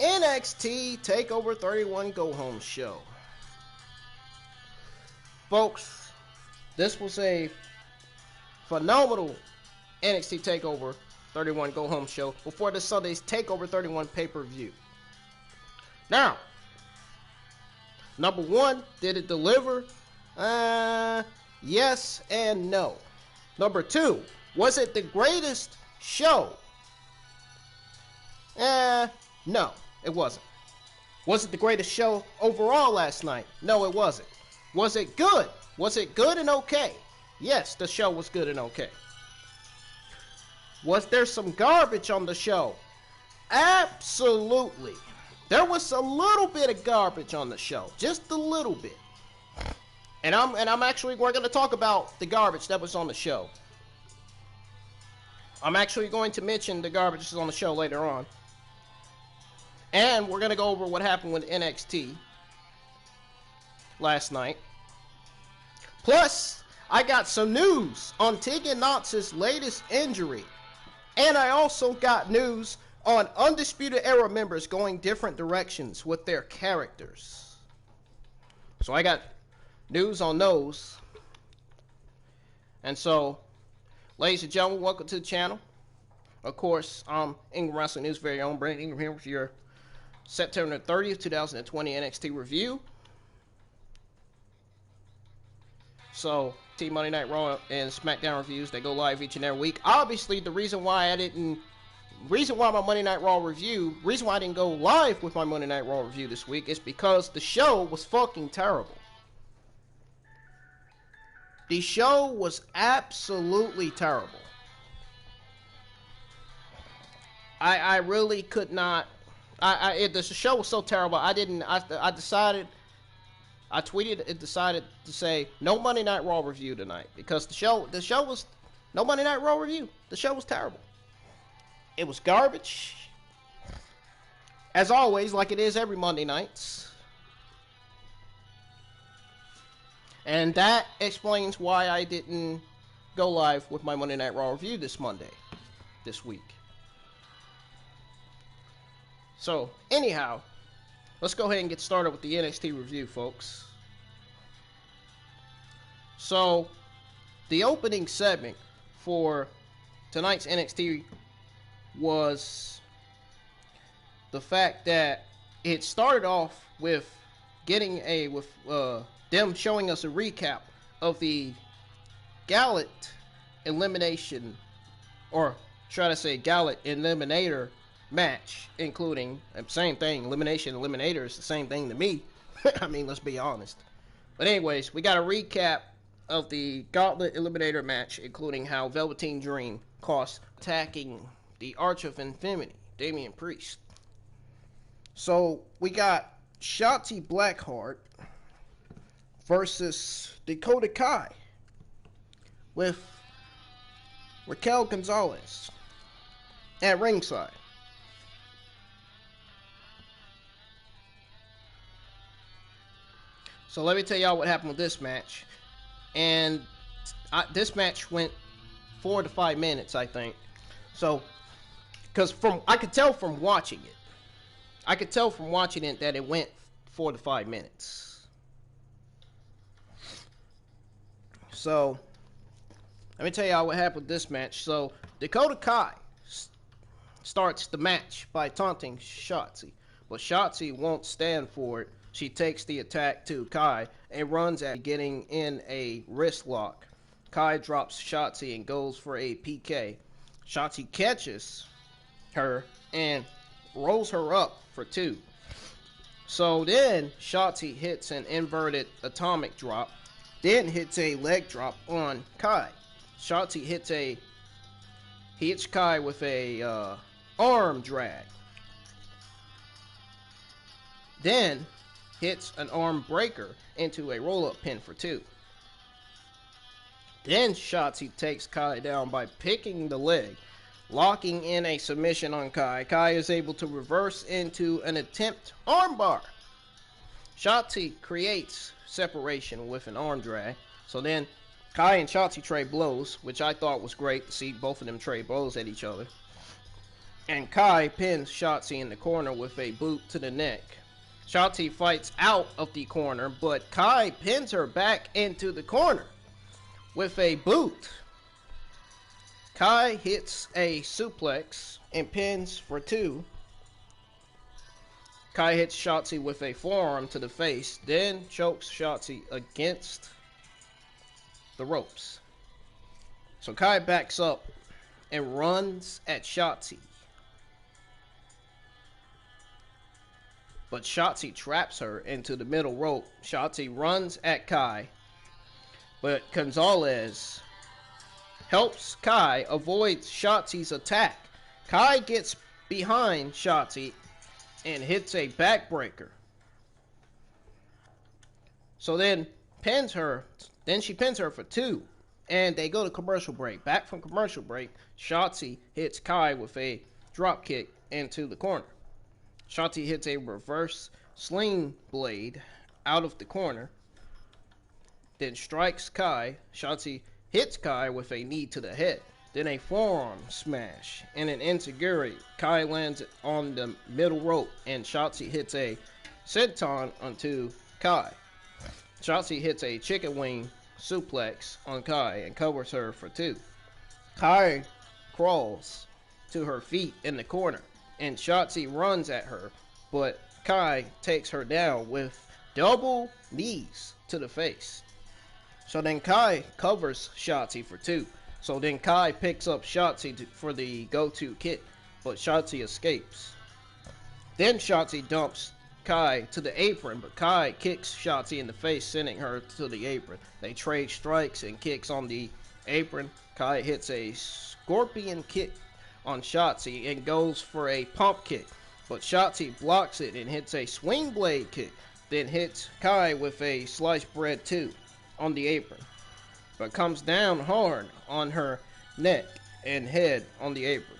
NXT TakeOver 31 Go Home Show. Folks, this was a phenomenal NXT TakeOver 31 Go Home Show before this Sunday's TakeOver 31 pay-per-view. Now, number one, did it deliver? Yes and no. Number two, was it the greatest show? No, it wasn't. Was it the greatest show overall last night? No, it wasn't. Was it good? Was it good and okay? Yes, the show was good and okay. Was there some garbage on the show? Absolutely. There was a little bit of garbage on the show, just a little bit. And we're going to talk about the garbage that was on the show. I'm actually going to mention the garbage that's on the show later on. And we're going to go over what happened with NXT last night. Plus, I got some news on Tegan Nox's latest injury. And I also got news on Undisputed Era members going different directions with their characters. So I got news on those. And so, ladies and gentlemen, welcome to the channel. Of course, I'm Ingram Wrestling News' very own Brandon Ingram here with your September 30th, 2020 NXT review. So, Team Monday Night Raw and SmackDown reviews, they go live each and every week. Obviously, the reason why I didn't go live with my Monday Night Raw review this week is because the show was fucking terrible. The show was absolutely terrible. I really could not. The show was so terrible. I decided to say no Monday Night Raw review tonight because the show was no Monday Night Raw review. The show was terrible. It was garbage, as always, like it is every Monday nights. And that explains why I didn't go live with my Monday Night Raw review this week. So, anyhow, let's go ahead and get started with the NXT review, folks. So, the opening segment for tonight's NXT was the fact that it started off with them showing us a recap of the Gallet elimination, or try to say Gallet eliminator match, including same thing. Eliminator is the same thing to me. I mean, let's be honest. But anyways, we got a recap of the Gauntlet Eliminator match, including how Velveteen Dream cost attacking the Arch of Infinity, Damian Priest. So we got Shotzi Blackheart versus Dakota Kai with Raquel Gonzalez at ringside. So let me tell y'all what happened with this match. And this match went 4 to 5 minutes, I think. So, because I could tell from watching it. That it went 4 to 5 minutes. So, let me tell y'all what happened with this match. So, Dakota Kai starts the match by taunting Shotzi. But Shotzi won't stand for it. She takes the attack to Kai and runs at getting in a wrist lock. Kai drops Shotzi and goes for a PK. Shotzi catches her and rolls her up for 2. So then Shotzi hits an inverted atomic drop, then hits a leg drop on Kai. Shotzi hits Kai with a arm drag. Then hits an arm breaker into a roll-up pin for 2. Then Shotzi takes Kai down by picking the leg, locking in a submission on Kai. Kai is able to reverse into an attempt armbar. Shotzi creates separation with an arm drag. So then Kai and Shotzi trade blows, which I thought was great to see both of them trade blows at each other. and Kai pins Shotzi in the corner with a boot to the neck. Shotzi fights out of the corner, but Kai pins her back into the corner with a boot. Kai hits a suplex and pins for 2. Kai hits Shotzi with a forearm to the face, then chokes Shotzi against the ropes. So Kai backs up and runs at Shotzi. But Shotzi traps her into the middle rope. Shotzi runs at Kai, but Gonzalez helps Kai avoid Shotzi's attack. Kai gets behind Shotzi and hits a backbreaker. So then she pins her for 2. And they go to commercial break. Back from commercial break, Shotzi hits Kai with a drop kick into the corner. Shotzi hits a reverse sling blade out of the corner, then strikes Kai. Shotzi hits Kai with a knee to the head, then a forearm smash and an enziguri. Kai lands on the middle rope, and Shotzi hits a senton onto Kai. Shotzi hits a chicken wing suplex on Kai and covers her for 2. Kai crawls to her feet in the corner, and Shotzi runs at her, but Kai takes her down with double knees to the face. So then Kai covers Shotzi for 2. So then Kai picks up Shotzi for the go-to kick, but Shotzi escapes. Then Shotzi dumps Kai to the apron, but Kai kicks Shotzi in the face, sending her to the apron. They trade strikes and kicks on the apron. Kai hits a scorpion kick on Shotzi and goes for a pump kick, but Shotzi blocks it and hits a swing blade kick, then hits Kai with a sliced bread 2 on the apron, but comes down hard on her neck and head on the apron.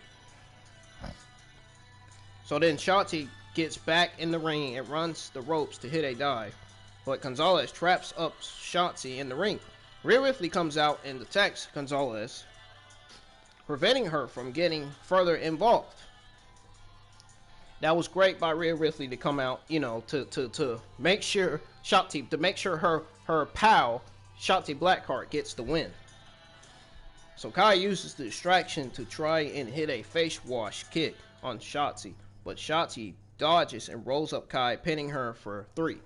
So then Shotzi gets back in the ring and runs the ropes to hit a dive, but Gonzalez traps up Shotzi in the ring. Rhea Ripley comes out and attacks Gonzalez, preventing her from getting further involved. That was great by Rhea Ripley to come out, to make sure her pal Shotzi Blackheart gets the win. So Kai uses the distraction to try and hit a face wash kick on Shotzi, but Shotzi dodges and rolls up Kai, pinning her for 3.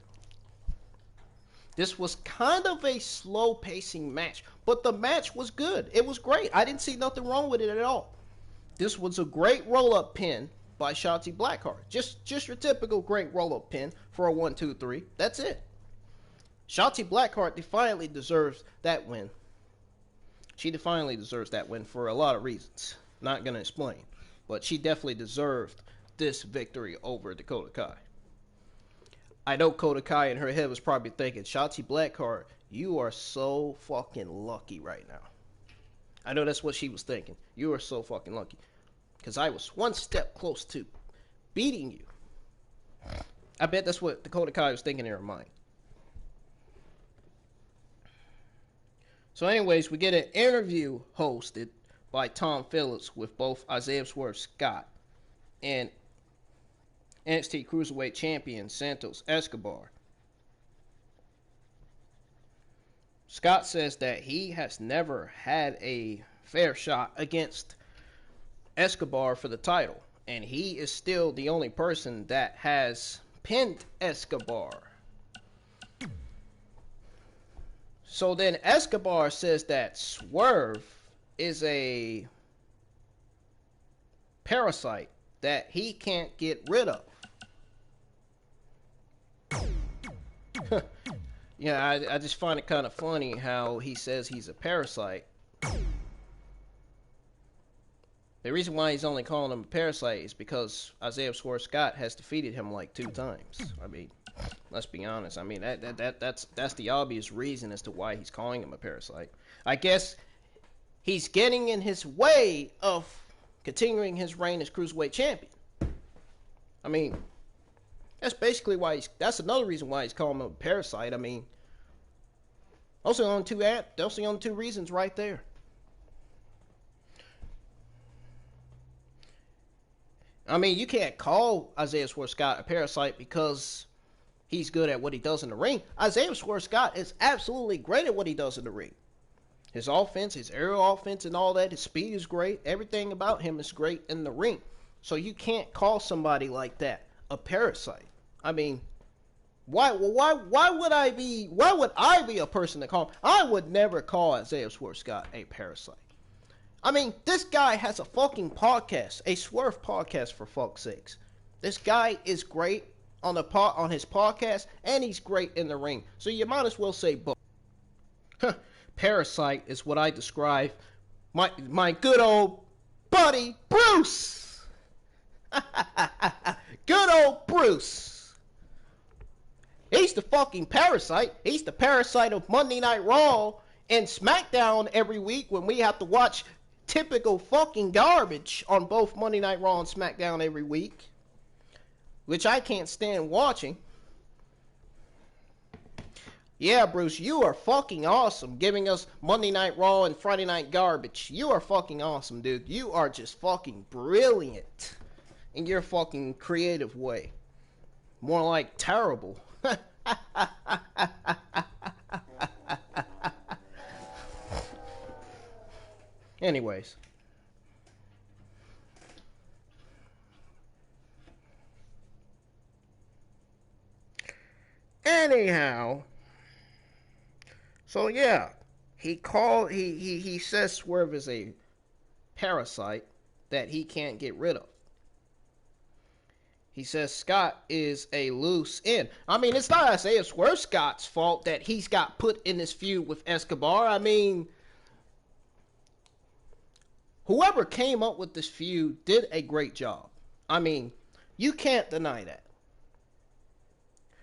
This was kind of a slow pacing match, but the match was good. It was great. I didn't see nothing wrong with it at all. This was a great roll up pin by Shotzi Blackheart. Just your typical great roll up pin for a 1, 2, 3. That's it. Shotzi Blackheart defiantly deserves that win. She defiantly deserves that win for a lot of reasons. Not gonna explain, but she definitely deserved this victory over Dakota Kai. I know Dakota Kai in her head was probably thinking, Shotzi Blackheart, you are so fucking lucky right now. I know that's what she was thinking. You are so fucking lucky. Because I was one step close to beating you. I bet that's what Dakota Kai was thinking in her mind. So anyways, we get an interview hosted by Tom Phillips with both Isaiah Swerve Scott and NXT Cruiserweight Champion Santos Escobar. Scott says that he has never had a fair shot against Escobar for the title, and he is still the only person that has pinned Escobar. So then Escobar says that Swerve is a parasite that he can't get rid of. Yeah, I just find it kind of funny how he says he's a parasite. The reason why he's only calling him a parasite is because Isaiah Swerve Scott has defeated him like 2 times. I mean, let's be honest. I mean, that's the obvious reason as to why he's calling him a parasite. I guess he's getting in his way of continuing his reign as Cruiserweight Champion. I mean, that's basically why that's another reason why he's calling him a parasite. I mean, those are the only 2 reasons right there. I mean, you can't call Isaiah Swerve Scott a parasite because he's good at what he does in the ring. Isaiah Swerve Scott is absolutely great at what he does in the ring. His offense, his aerial offense and all that, his speed is great. Everything about him is great in the ring. So you can't call somebody like that a parasite. I mean, why would I be a person to call him? I would never call Isaiah Swerve Scott a parasite. I mean, this guy has a fucking podcast, a Swerve podcast, for fuck's sakes. This guy is great on his podcast, and he's great in the ring. So you might as well say both. Parasite is what I describe my good old buddy Bruce. Good old Bruce. He's the fucking parasite. He's the parasite of Monday Night Raw and SmackDown every week when we have to watch typical fucking garbage on both Monday Night Raw and SmackDown every week, which I can't stand watching. Yeah, Bruce, you are fucking awesome giving us Monday Night Raw and Friday Night garbage. You are fucking awesome, dude. You are just fucking brilliant in your fucking creative way. More like terrible. Anyways. Anyhow. So yeah, he says Swerve is a parasite that he can't get rid of. He says Scott is a loose end. I mean, it's not Isaiah Swerve Scott's fault that he's got put in this feud with Escobar. I mean, whoever came up with this feud did a great job. I mean, you can't deny that.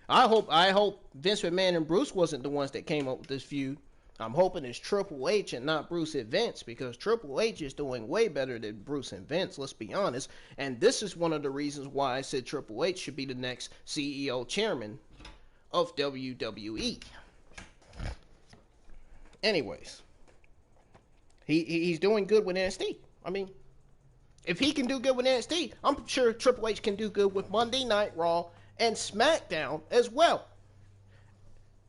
I hope Vince McMahon and Bruce wasn't the ones that came up with this feud. I'm hoping it's Triple H and not Bruce and Vince, because Triple H is doing way better than Bruce and Vince, let's be honest. And this is one of the reasons why I said Triple H should be the next CEO chairman of WWE. Anyways, he's doing good with NXT. I mean, if he can do good with NXT, I'm sure Triple H can do good with Monday Night Raw and SmackDown as well,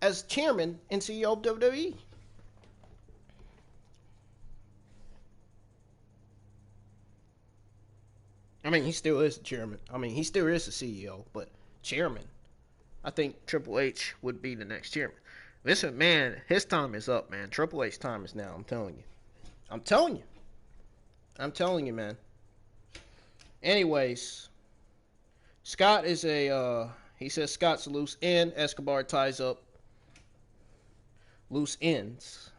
as chairman and CEO of WWE. I mean, he still is the chairman. I mean, he still is the CEO, but chairman, I think Triple H would be the next chairman. Listen, man, his time is up, man. Triple H's time is now, I'm telling you. I'm telling you. I'm telling you, man. Anyways, Scott is he says Scott's a loose end. Escobar ties up loose ends.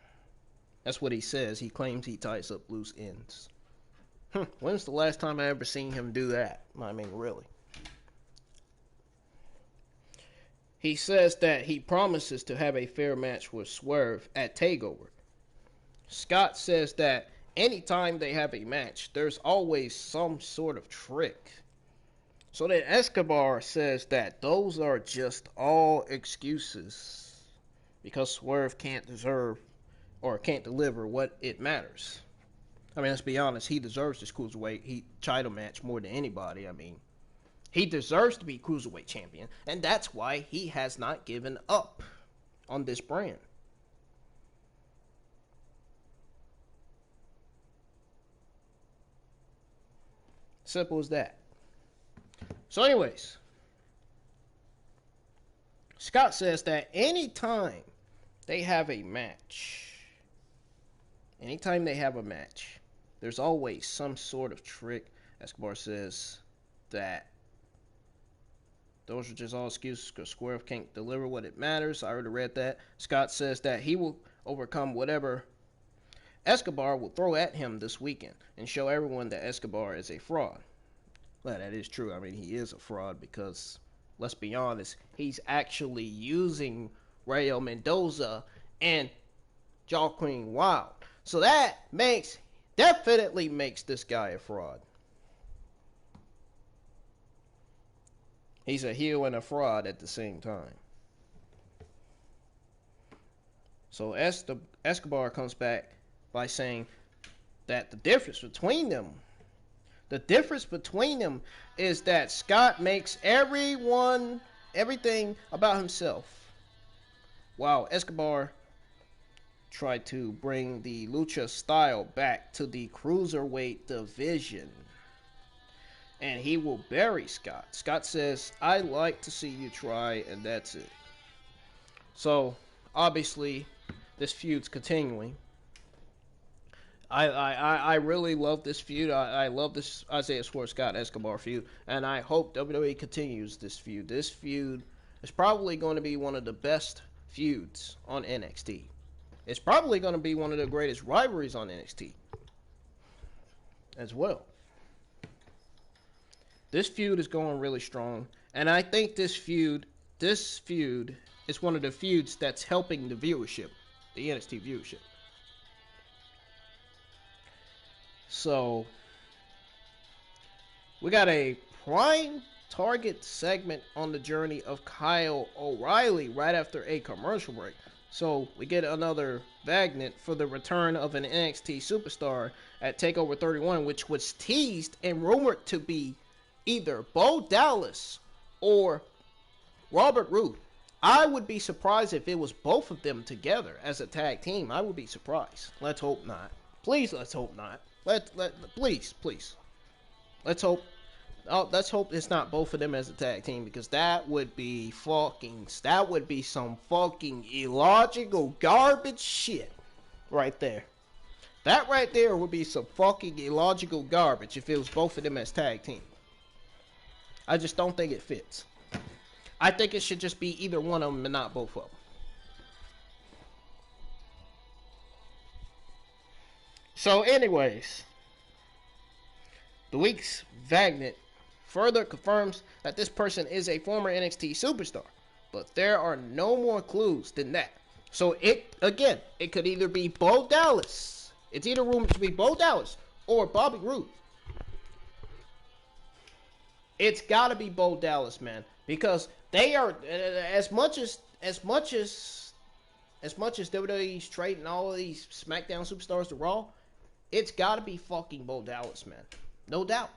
That's what he says. He claims he ties up loose ends. When's the last time I ever seen him do that? I mean, really. He says that he promises to have a fair match with Swerve at TakeOver. Scott says that anytime they have a match, there's always some sort of trick. So then Escobar says that those are just all excuses because Swerve can't deserve or can't deliver what it matters. I mean, let's be honest, he deserves this cruiserweight title match more than anybody. I mean, he deserves to be cruiserweight champion, and that's why he has not given up on this brand. Simple as that. So anyways, Scott says that anytime they have a match, there's always some sort of trick. Escobar says that those are just all excuses because Swerve can't deliver what it matters. I already read that. Scott says that he will overcome whatever Escobar will throw at him this weekend and show everyone that Escobar is a fraud. Well, that is true. I mean, he is a fraud because, let's be honest, he's actually using Rayo Mendoza and Joaquin Wilde. So that definitely makes this guy a fraud. He's a heel and a fraud at the same time. So Escobar comes back by saying that the difference between them The difference between them is that Scott makes everything about himself, while Escobar tried to bring the lucha style back to the cruiserweight division. And he will bury Scott. Scott says, "I like to see you try," and that's it. So, obviously, this feud's continuing. I really love this feud. I love this Isaiah Swerve Scott Escobar feud, and I hope WWE continues this feud. This feud is probably going to be one of the best feuds on NXT. It's probably going to be one of the greatest rivalries on NXT as well. This feud is going really strong, and I think this feud is one of the feuds that's helping the viewership, the NXT viewership. So, we got a prime target segment on the journey of Kyle O'Reilly right after a commercial break. So, we get another magnet for the return of an NXT superstar at TakeOver 31, which was teased and rumored to be either Bo Dallas or Robert Roode. I would be surprised if it was both of them together as a tag team. I would be surprised. Let's hope not. Please, let's hope not. Please. Let's hope it's not both of them as a tag team, because that would be some fucking illogical garbage shit right there. That right there would be some fucking illogical garbage if it was both of them as tag team. I just don't think it fits. I think it should just be either one of them and not both of them. So anyways, the week's Magnet further confirms that this person is a former NXT superstar, but there are no more clues than that. So it could either be Bo Dallas. It's either rumored to be Bo Dallas or Bobby Roode. It's got to be Bo Dallas, man, because they are as much as WWE's trading all of these SmackDown superstars to Raw. It's got to be fucking Bo Dallas, man. No doubt.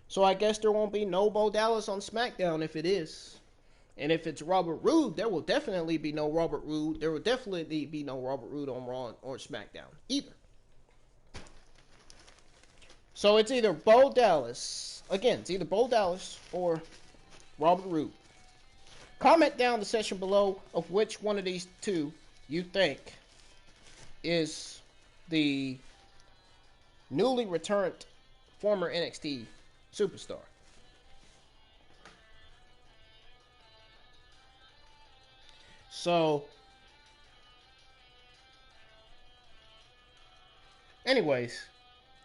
So I guess there won't be no Bo Dallas on SmackDown if it is. And if it's Robert Roode, there will definitely be no Robert Roode. There will definitely be no Robert Roode on Raw or SmackDown either. So it's either Bo Dallas. Again, it's either Bo Dallas or Robert Roode. Comment down the section below of which one of these two you think is the newly returned former NXT superstar. So, anyways,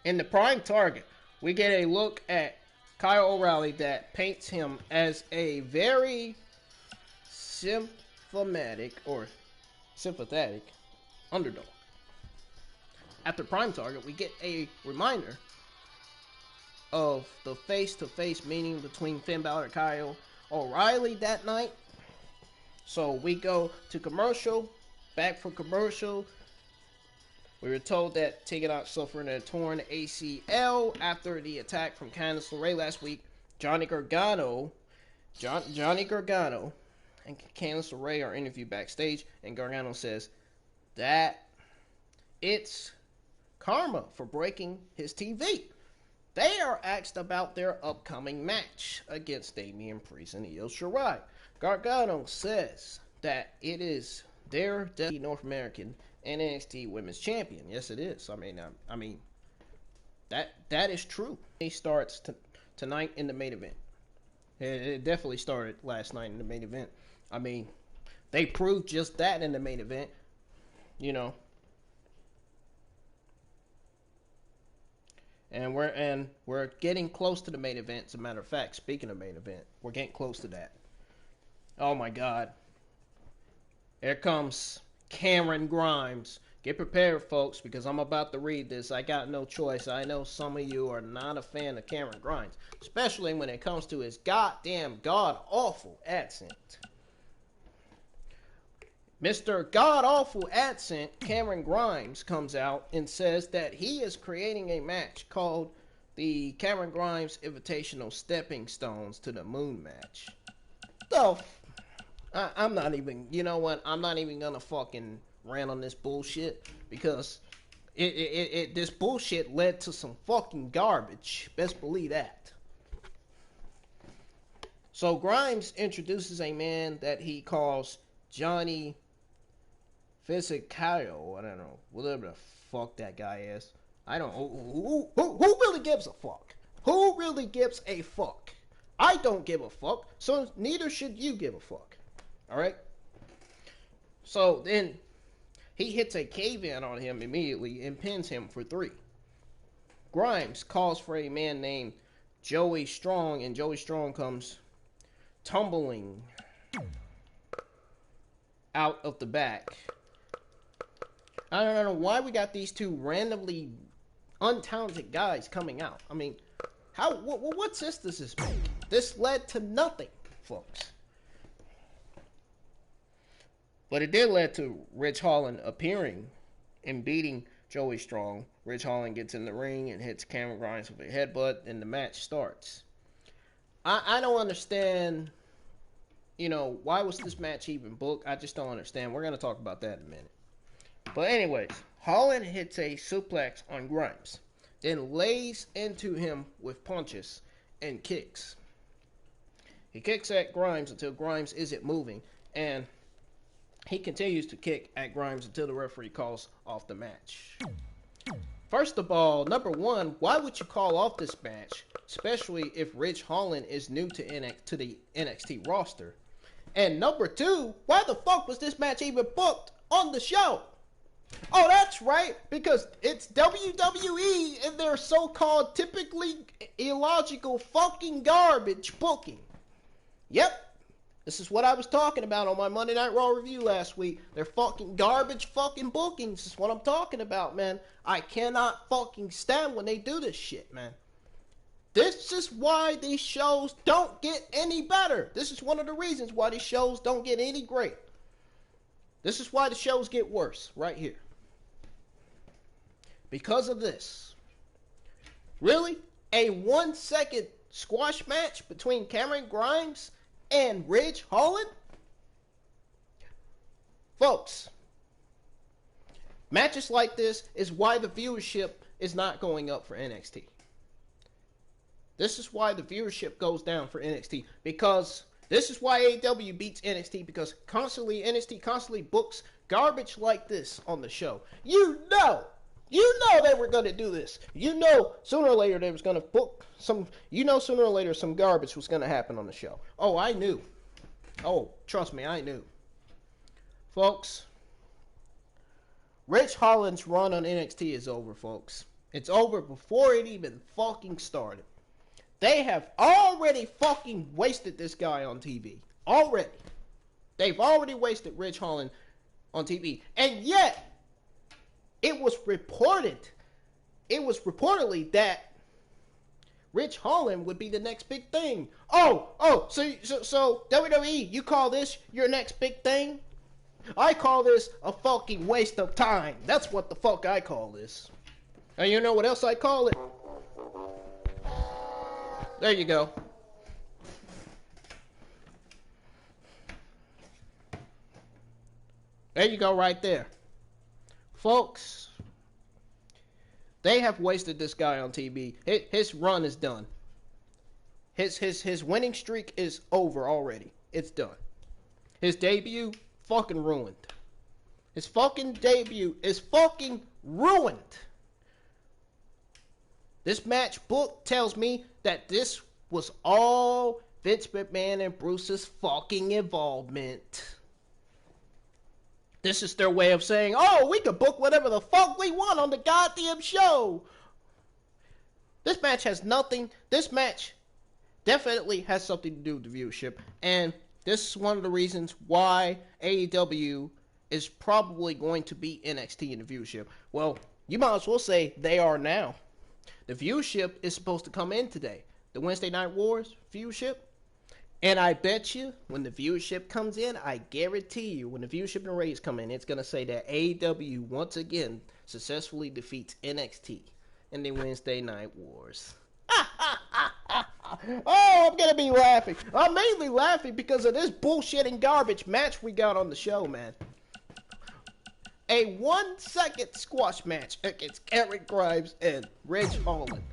in the prime target, we get a look at Kyle O'Reilly that paints him as a very sympathetic underdog. After prime target, we get a reminder of the face-to-face meeting between Finn Balor and Kyle O'Reilly that night. So we go to commercial. Back from commercial, we were told that Tegan suffered a torn ACL after the attack from Candice LeRae last week. Johnny Gargano and Candice LeRae are interviewed backstage, and Gargano says that it's karma for breaking his TV. They are asked about their upcoming match against Damian Priest and Io Shirai. Gargano says that it is their North American and NXT Women's Champion. Yes, it is. I mean, that is true. He starts tonight in the main event. It definitely started last night in the main event. I mean, they proved just that in the main event. You know. And we're getting close to the main event. As a matter of fact, speaking of main event, we're getting close to that. Oh my God. Here comes Cameron Grimes. Get prepared, folks, because I'm about to read this. I got no choice. I know some of you are not a fan of Cameron Grimes, especially when it comes to his goddamn god-awful accent. Mr. God-awful accent, Cameron Grimes, comes out and says that he is creating a match called the Cameron Grimes Invitational Stepping Stones to the Moon match. So, I'm not even, you know what? I'm not even gonna fucking rant on this bullshit because this bullshit led to some fucking garbage. Best believe that. So Grimes introduces a man that he calls Johnny Physicario. I don't know, whatever the fuck that guy is. I don't know. Who really gives a fuck? Who really gives a fuck? I don't give a fuck, so neither should you give a fuck. Alright? So then he hits a cave-in on him immediately and pins him for 3. Grimes calls for a man named Joey Strong, and Joey Strong comes tumbling out of the back. I don't know why we got these two randomly untalented guys coming out. I mean, what sense does this make? This led to nothing, folks. But it did lead to Ridge Holland appearing and beating Joey Strong. Ridge Holland gets in the ring and hits Cameron Grimes with a headbutt, and the match starts. I don't understand, why was this match even booked? I just don't understand. We're going to talk about that in a minute. But anyways, Holland hits a suplex on Grimes, then lays into him with punches and kicks. He kicks at Grimes until Grimes isn't moving, and he continues to kick at Grimes until the referee calls off the match. First of all, number one, why would you call off this match, especially if Ridge Holland is new to the NXT roster? And number two, why the fuck was this match even booked on the show? Oh, that's right, because it's WWE and their so-called typically illogical fucking garbage booking. Yep. This is what I was talking about on my Monday Night Raw review last week. They're fucking garbage fucking bookings. This is what I'm talking about, man. I cannot fucking stand when they do this shit, man. This is why these shows don't get any better. This is one of the reasons why these shows don't get any great. This is why the shows get worse, right here. Because of this. Really? A 1-second squash match between Cameron Grimes and Ridge Holland? Folks, matches like this is why the viewership is not going up for NXT. This is why the viewership goes down for NXT. Because this is why AEW beats NXT. Because NXT constantly books garbage like this on the show. You know they were going to do this. Sooner or later they was going to book some, sooner or later some garbage was going to happen on the show. Oh, I knew. Oh, trust me, I knew. Folks, Ridge Holland's run on NXT is over, folks. It's over before it even fucking started. They have already fucking wasted this guy on TV. Already. They've already wasted Ridge Holland on TV. And yet, it was reportedly that Ridge Holland would be the next big thing. So WWE, you call this your next big thing? I call this a fucking waste of time. That's what the fuck I call this. And you know what else I call it? There you go. There you go right there. Folks, they have wasted this guy on TV. His run is done. His winning streak is over already. It's done. His debut, fucking ruined. His fucking debut is fucking ruined. This match book tells me that this was all Vince McMahon and Bruce's fucking involvement. This is their way of saying, oh, we can book whatever the fuck we want on the goddamn show. This match has nothing. This match definitely has something to do with the viewership. And this is one of the reasons why AEW is probably going to beat NXT in the viewership. Well, you might as well say they are now. The viewership is supposed to come in today. The Wednesday Night Wars viewership. And I bet you, when the viewership comes in, I guarantee you, when the viewership and ratings come in, it's going to say that AEW once again successfully defeats NXT in the Wednesday Night Wars. Oh, I'm gonna be laughing. I'm mainly laughing because of this bullshit and garbage match we got on the show, man. A 1-second squash match against Cameron Grimes and Ridge Holland.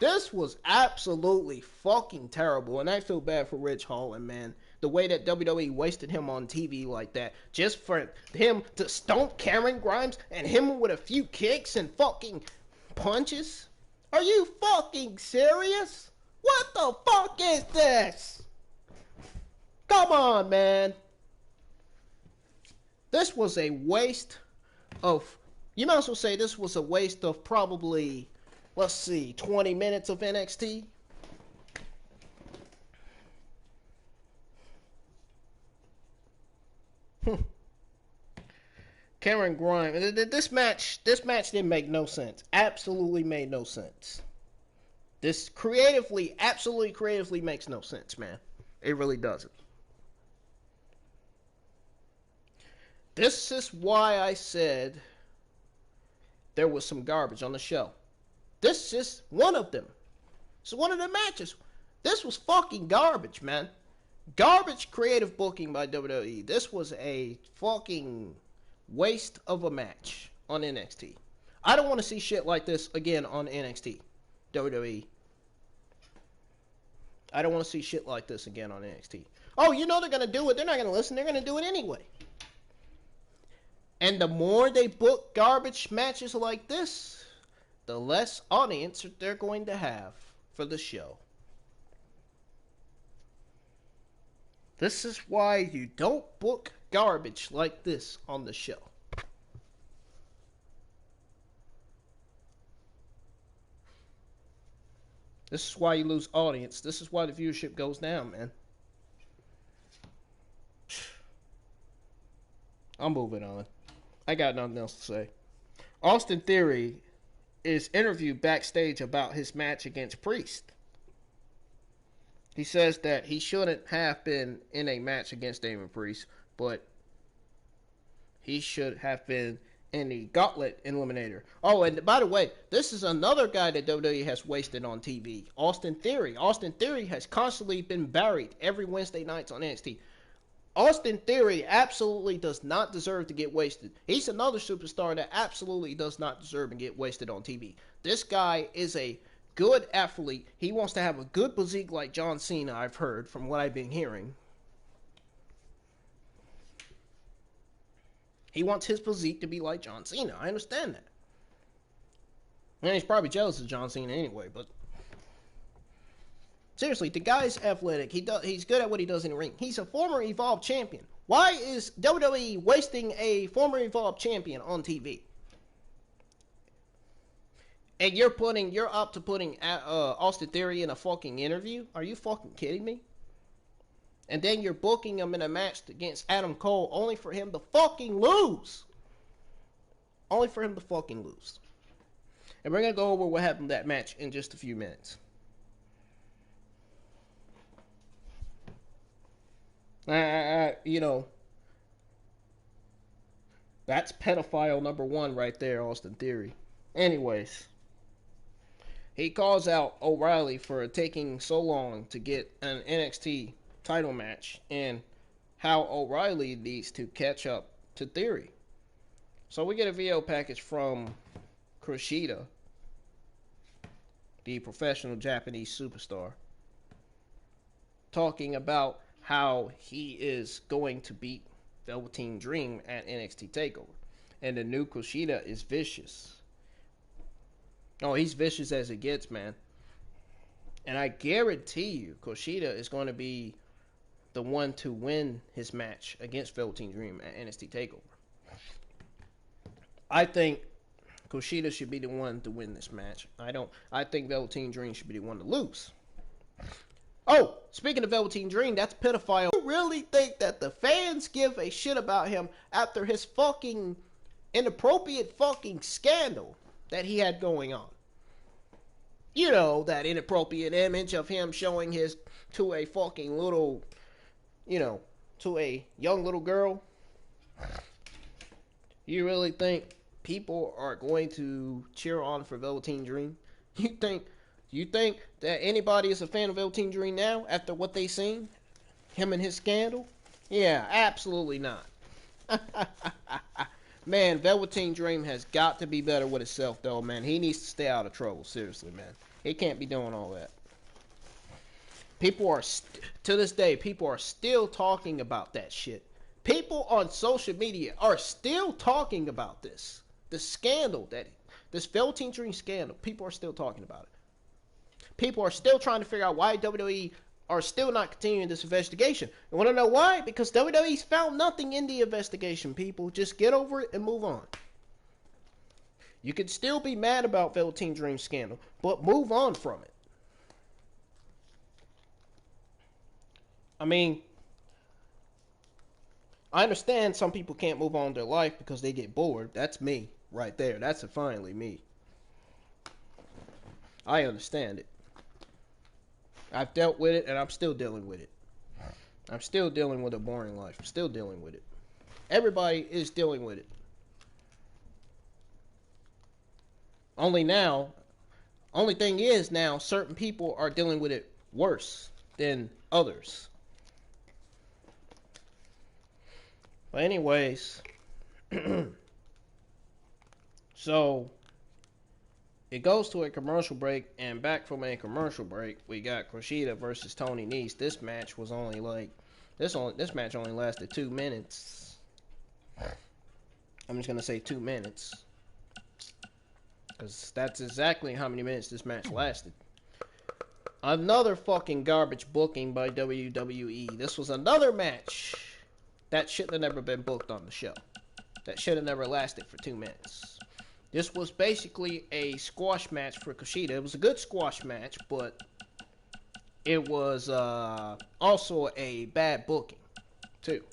This was absolutely fucking terrible, and I feel bad for Ridge Holland, man. The way that WWE wasted him on TV like that, just for him to stomp Cameron Grimes and him with a few kicks and fucking punches. Are you fucking serious? What the fuck is this? Come on, man. This was a waste of, you might as well say this was a waste of probably, let's see, 20 minutes of NXT. Cameron Grimes, this match didn't make no sense. Absolutely made no sense. This absolutely creatively makes no sense, man. It really doesn't. This is why I said there was some garbage on the show. This is one of them. It's one of the matches. This was fucking garbage, man. Garbage creative booking by WWE. This was a fucking waste of a match on NXT. I don't want to see shit like this again on NXT. WWE. I don't want to see shit like this again on NXT. Oh, you know they're going to do it. They're not going to listen. They're going to do it anyway. And the more they book garbage matches like this, the less audience they're going to have for the show. This is why you don't book garbage like this on the show. This is why you lose audience. This is why the viewership goes down, man. I'm moving on. I got nothing else to say. Austin Theory is interviewed backstage about his match against Priest. He says that he shouldn't have been in a match against Damon Priest, but he should have been in the Gauntlet Eliminator. Oh, and by the way, this is another guy that WWE has wasted on TV. Austin Theory. Austin Theory has constantly been buried every Wednesday nights on NXT. Austin Theory absolutely does not deserve to get wasted. He's another superstar that absolutely does not deserve to get wasted on TV. This guy is a good athlete. He wants to have a good physique like John Cena, I've heard, from what I've been hearing. He wants his physique to be like John Cena. I understand that. And he's probably jealous of John Cena anyway, but seriously, the guy's athletic. He's good at what he does in the ring. He's a former Evolve champion. Why is WWE wasting a former Evolve champion on TV? And you're up to putting Austin Theory in a fucking interview? Are you fucking kidding me? And then you're booking him in a match against Adam Cole only for him to fucking lose. Only for him to fucking lose. And we're going to go over what happened in that match in just a few minutes. You know, that's pedophile number one right there, Austin Theory. Anyways, he calls out O'Reilly for taking so long to get an NXT title match and how O'Reilly needs to catch up to Theory. So we get a video package from Kushida, the professional Japanese superstar, talking about how he is going to beat Velveteen Dream at NXT TakeOver. And the new Kushida is vicious. Oh, he's vicious as it gets, man. And I guarantee you, Kushida is going to be the one to win his match against Velveteen Dream at NXT TakeOver. I think Kushida should be the one to win this match. I think Velveteen Dream should be the one to lose. Oh, speaking of Velveteen Dream, that's pedophile. You really think that the fans give a shit about him after his fucking inappropriate fucking scandal that he had going on? You know, that inappropriate image of him showing his to a fucking little, to a young little girl. You really think people are going to cheer on for Velveteen Dream? You think You think that anybody is a fan of Velveteen Dream now after what they seen? Him and his scandal? Yeah, absolutely not. Man, Velveteen Dream has got to be better with himself, though, man. He needs to stay out of trouble, seriously, man. He can't be doing all that. People are, to this day, people are still talking about that shit. People on social media are still talking about this. The scandal, this Velveteen Dream scandal, people are still talking about it. People are still trying to figure out why WWE are still not continuing this investigation. You want to know why? Because WWE's found nothing in the investigation, people. Just get over it and move on. You can still be mad about Velveteen Dream scandal, but move on from it. I mean, I understand some people can't move on in their life because they get bored. That's me right there. That's finally me. I understand it. I've dealt with it, and I'm still dealing with it. I'm still dealing with a boring life. I'm still dealing with it. Everybody is dealing with it. Only thing is now, certain people are dealing with it worse than others. But anyways, so it goes to a commercial break, and back from a commercial break, we got Kushida versus Tony Nese. This match was only like this match only lasted 2 minutes. I'm just gonna say 2 minutes, because that's exactly how many minutes this match lasted. Another fucking garbage booking by WWE. This was another match that should have never been booked on the show. That should have never lasted for 2 minutes. This was basically a squash match for Kushida. It was a good squash match, but it was also a bad booking, too.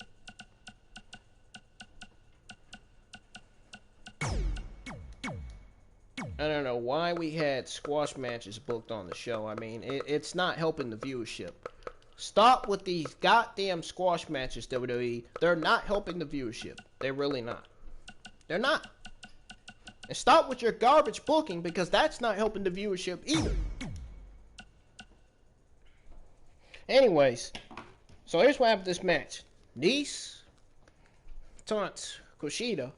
I don't know why we had squash matches booked on the show. I mean, it's not helping the viewership. Stop with these goddamn squash matches, WWE. They're not helping the viewership. They're really not. They're not. And stop with your garbage booking, because that's not helping the viewership either. Anyways, so here's what happened to this match. Nese taunts Kushida,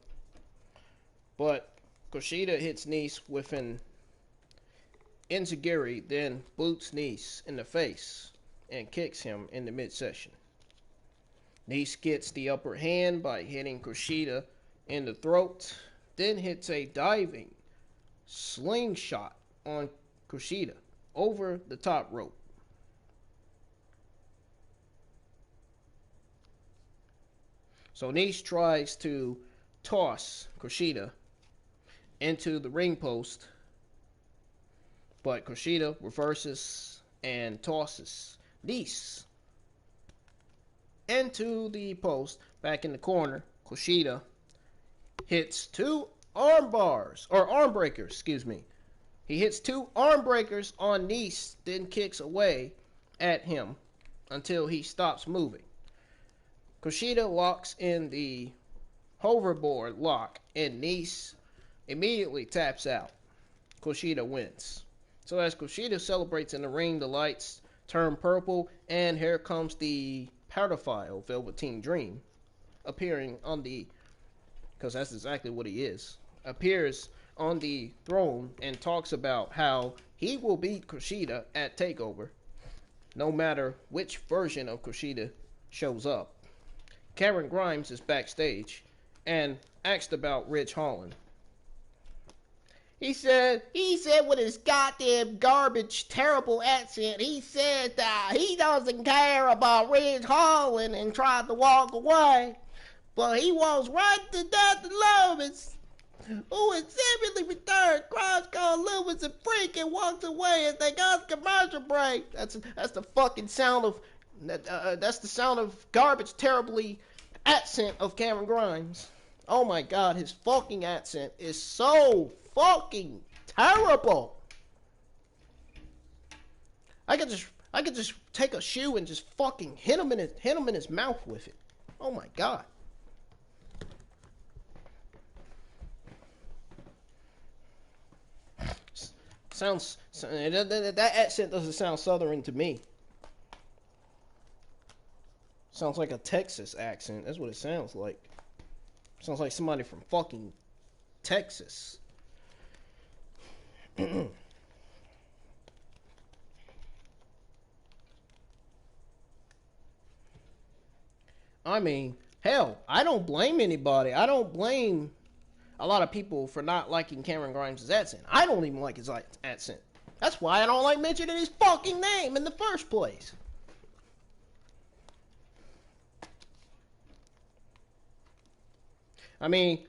but Kushida hits Nese with an enziguri, then boots Nese in the face and kicks him in the midsection. Nese gets the upper hand by hitting Kushida in the throat, then hits a diving slingshot on Kushida over the top rope. So Nese tries to toss Kushida into the ring post, but Kushida reverses and tosses Nese into the post. Back in the corner, Kushida hits 2 arm breakers, excuse me. He hits 2 arm breakers on Nese, then kicks away at him until he stops moving. Kushida locks in the hoverboard lock, and Nese immediately taps out. Kushida wins. So as Kushida celebrates in the ring, the lights turn purple, and here comes the pedophile Velveteen Dream appearing on the, because that's exactly what he is, appears on the throne and talks about how he will beat Kushida at TakeOver, no matter which version of Kushida shows up. Cameron Grimes is backstage and asked about Ridge Holland. He said with his goddamn garbage, terrible accent, he said that he doesn't care about Ridge Holland and tried to walk away. But he walks right to Dr. Lewis, who is simply returned, cries, called Lewis a freak, and walks away as they got a commercial break. That's the fucking sound of that's the sound of garbage, terribly accent of Cameron Grimes. Oh my God, his fucking accent is so fucking terrible. I could just take a shoe and just fucking hit him in his mouth with it. Oh my God. That accent doesn't sound southern to me. Sounds like a Texas accent. That's what it sounds like. Sounds like somebody from fucking Texas. I mean, hell, I don't blame anybody. I don't blame a lot of people for not liking Cameron Grimes' accent. I don't even like his accent. That's why I don't like mentioning his fucking name in the first place. I mean,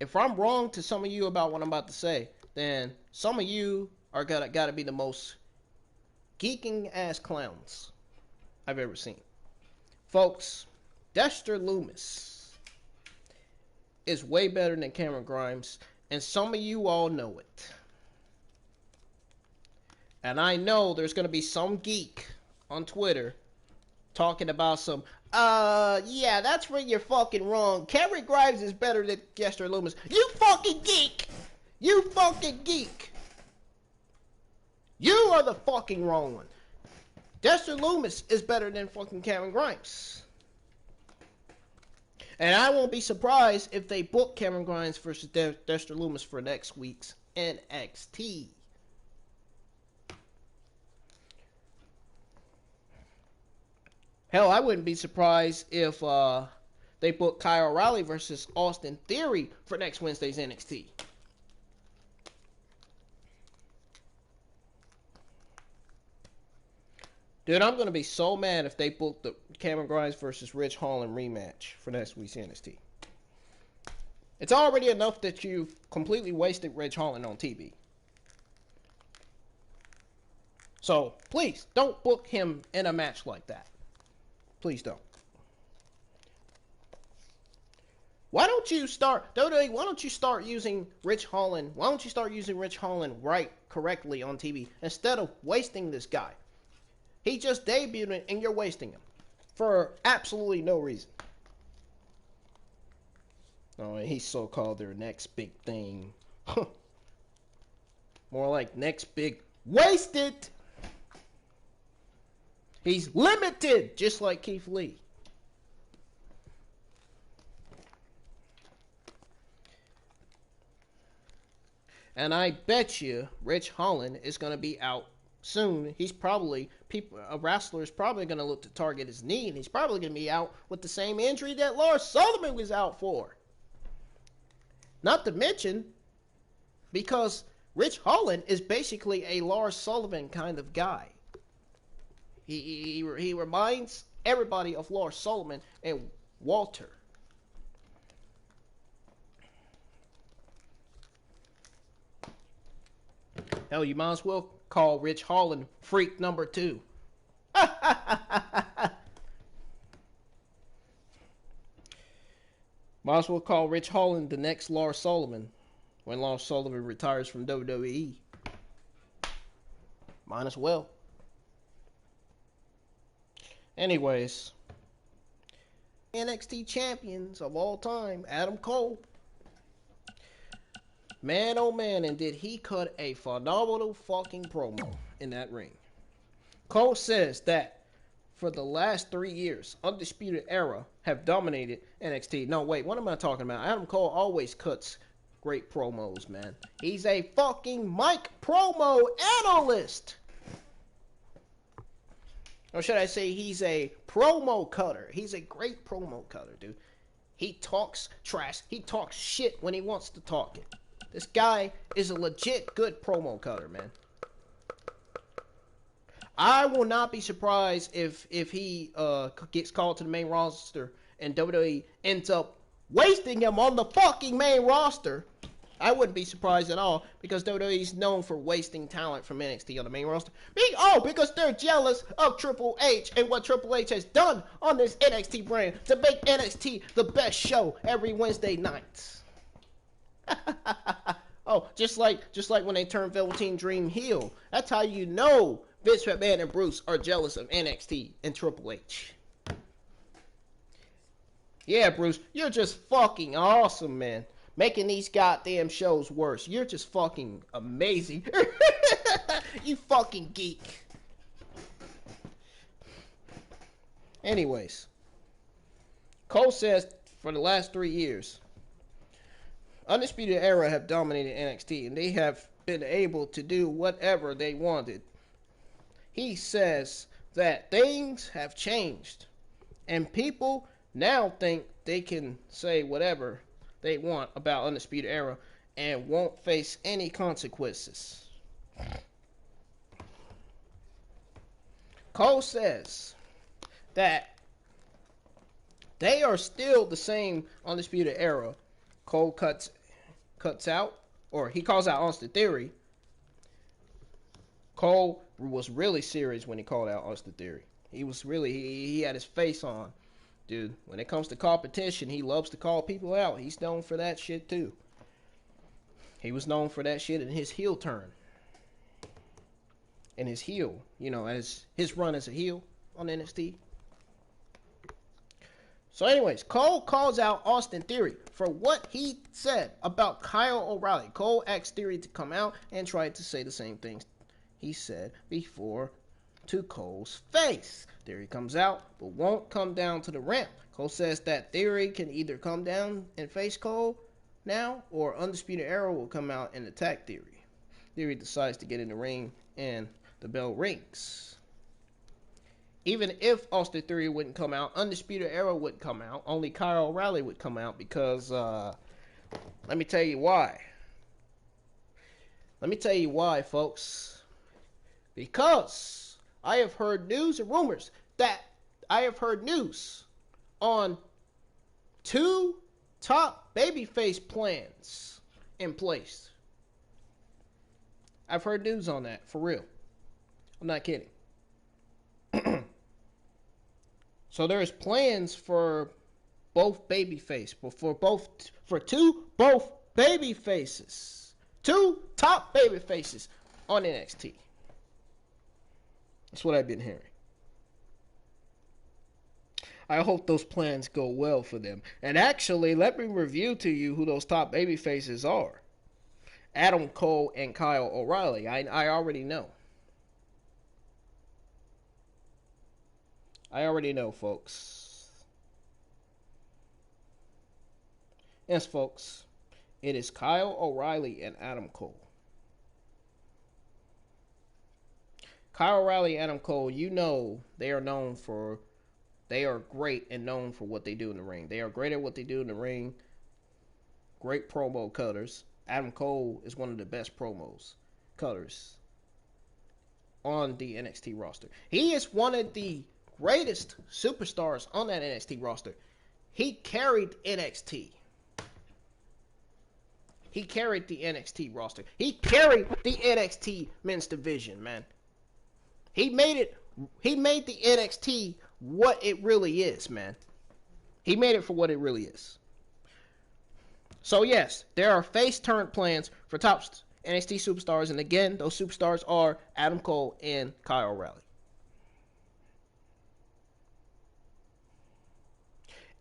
if I'm wrong to some of you about what I'm about to say, then some of you are gotta be the most geeking ass clowns I've ever seen. Folks, Dexter Lumis is way better than Cameron Grimes, and some of you all know it. And I know there's gonna be some geek on Twitter talking about some, yeah, that's where you're fucking wrong. Cameron Grimes is better than Dexter Lumis. You fucking geek! You fucking geek! You are the fucking wrong one. Dexter Lumis is better than fucking Cameron Grimes. And I won't be surprised if they book Cameron Grimes versus Dexter Lumis for next week's NXT. Hell, I wouldn't be surprised if they book Kyle O'Reilly versus Austin Theory for next Wednesday's NXT. Dude, I'm going to be so mad if they book the Cameron Grimes versus Ridge Holland rematch for next week's NXT. It's already enough that you've completely wasted Ridge Holland on TV. So, please, don't book him in a match like that. Please don't. Why don't you start, WWE, why don't you start using Ridge Holland, correctly on TV instead of wasting this guy? He just debuted and you're wasting him for absolutely no reason. Oh, he's so-called their next big thing. More like next big wasted. He's limited, just like Keith Lee. And I bet you Ridge Holland is going to be out soon. He's probably, a wrestler is probably going to look to target his knee, and he's probably going to be out with the same injury that Lars Sullivan was out for. Not to mention, because Ridge Holland is basically a Lars Sullivan kind of guy. He reminds everybody of Lars Sullivan and Walter. Hell, you might as well call Ridge Holland Freak number 2. Might as well call Ridge Holland the next Lars Sullivan when Lars Sullivan retires from WWE. Might as well. Anyways, NXT champions of all time, Adam Cole. Man, oh man, and did he cut a phenomenal fucking promo in that ring. Cole says that for the last 3 years, Undisputed Era have dominated NXT. No, wait, what am I talking about? Adam Cole always cuts great promos, man. He's a fucking mic promo analyst. Or should I say he's a promo cutter. He's a great promo cutter, dude. He talks trash. He talks shit when he wants to talk it. This guy is a legit good promo cutter, man. I will not be surprised if he gets called to the main roster and WWE ends up wasting him on the fucking main roster. I wouldn't be surprised at all because WWE is known for wasting talent from NXT on the main roster. Because they're jealous of Triple H and what Triple H has done on this NXT brand to make NXT the best show every Wednesday night. Oh, just like when they turned Velveteen Dream heel. That's how you know Vince McMahon and Bruce are jealous of NXT and Triple H. Yeah, Bruce, you're just fucking awesome, man. making these goddamn shows worse. You're just fucking amazing. You fucking geek. Anyways, Cole says for the last 3 years, Undisputed Era have dominated NXT and they have been able to do whatever they wanted. He says that things have changed and people now think they can say whatever they want about Undisputed Era and won't face any consequences. Cole says that they are still the same Undisputed Era. Cole cuts out, or he calls out Austin Theory. Cole was really serious when he called out Austin Theory. He was really, he had his face on. Dude, when it comes to competition, he loves to call people out. He's known for that shit too. He was known for that shit in his heel turn. And his heel, you know, as his run as a heel on NXT. So anyways, Cole calls out Austin Theory for what he said about Kyle O'Reilly. Cole asked Theory to come out and tried to say the same things he said before to Cole's face. Theory comes out, but won't come down to the ramp. Cole says that Theory can either come down and face Cole now, or Undisputed Era will come out and attack Theory. Theory decides to get in the ring, and the bell rings. Even if Austin Theory wouldn't come out, Undisputed Era wouldn't come out. Only Kyle O'Reilly would come out because, let me tell you why. Let me tell you why, folks. Because I have heard news and rumors that I have heard news on 2 top babyface plans in place. I've heard news on that, for real. I'm not kidding. So there's plans for both babyface, but for 2 both baby faces. 2 top baby faces on NXT. That's what I've been hearing. I hope those plans go well for them. And actually, let me review to you who those top baby faces are. Adam Cole and Kyle O'Reilly. I already know. I already know, folks. Yes, folks. It is Kyle O'Reilly and Adam Cole. Kyle O'Reilly and Adam Cole, you know they are great and known for what they do in the ring. They are great at what they do in the ring. Great promo cutters. Adam Cole is one of the best cutters on the NXT roster. He is one of the greatest superstars on that NXT roster. He carried NXT. He carried the NXT roster. He carried the NXT men's division, man. He made the NXT what it really is, man. He made it for what it really is. So yes, there are face turn plans for top NXT superstars, and again, those superstars are Adam Cole and Kyle O'Reilly.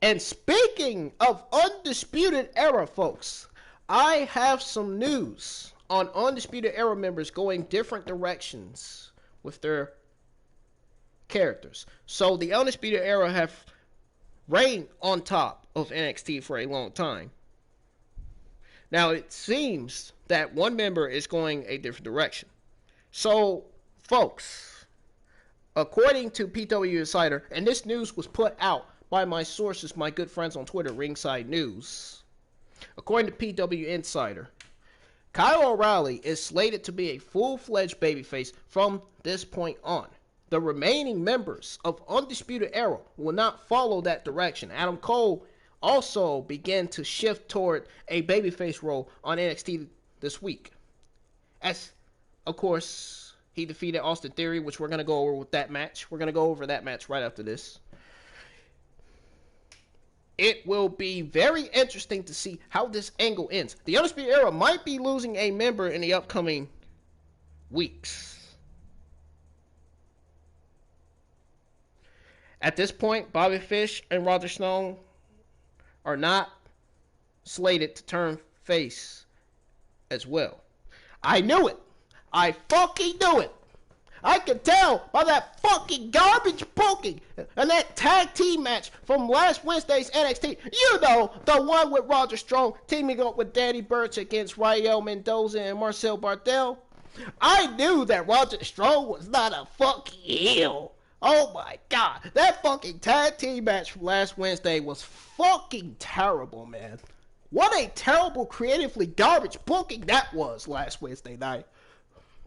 And speaking of Undisputed Era, folks, I have some news on Undisputed Era members going different directions with their characters. So the Undisputed Era have reigned on top of NXT for a long time. Now it seems that one member is going a different direction. So, folks, according to PW Insider, and this news was put out by my sources, my good friends on Twitter, Ringside News. According to PW Insider, Kyle O'Reilly is slated to be a full-fledged babyface from this point on. The remaining members of Undisputed Era will not follow that direction. Adam Cole also began to shift toward a babyface role on NXT this week. As, of course, he defeated Austin Theory, which we're going to go over with that match. We're going to go over that match right after this. It will be very interesting to see how this angle ends. The Undisputed Era might be losing a member in the upcoming weeks. At this point, Bobby Fish and Roger Stone are not slated to turn face as well. I knew it. I fucking knew it. I could tell by that fucking garbage booking and that tag team match from last Wednesday's NXT. You know, the one with Roger Strong teaming up with Danny Burch against Rael Mendoza and Marcel Barthel. I knew that Roger Strong was not a fucking heel. Oh my god. That fucking tag team match from last Wednesday was fucking terrible, man. What a terrible, creatively garbage booking that was last Wednesday night.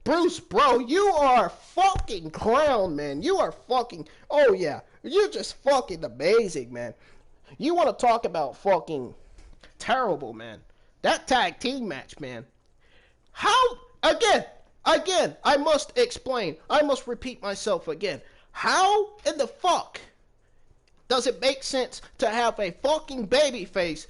Bruce, bro, you are a fucking clown, man. You are fucking, oh yeah, you're just fucking amazing, man. You want to talk about fucking terrible, man. That tag team match, man. How, again, I must explain. I must repeat myself again. How in the fuck does it make sense to have a fucking babyface,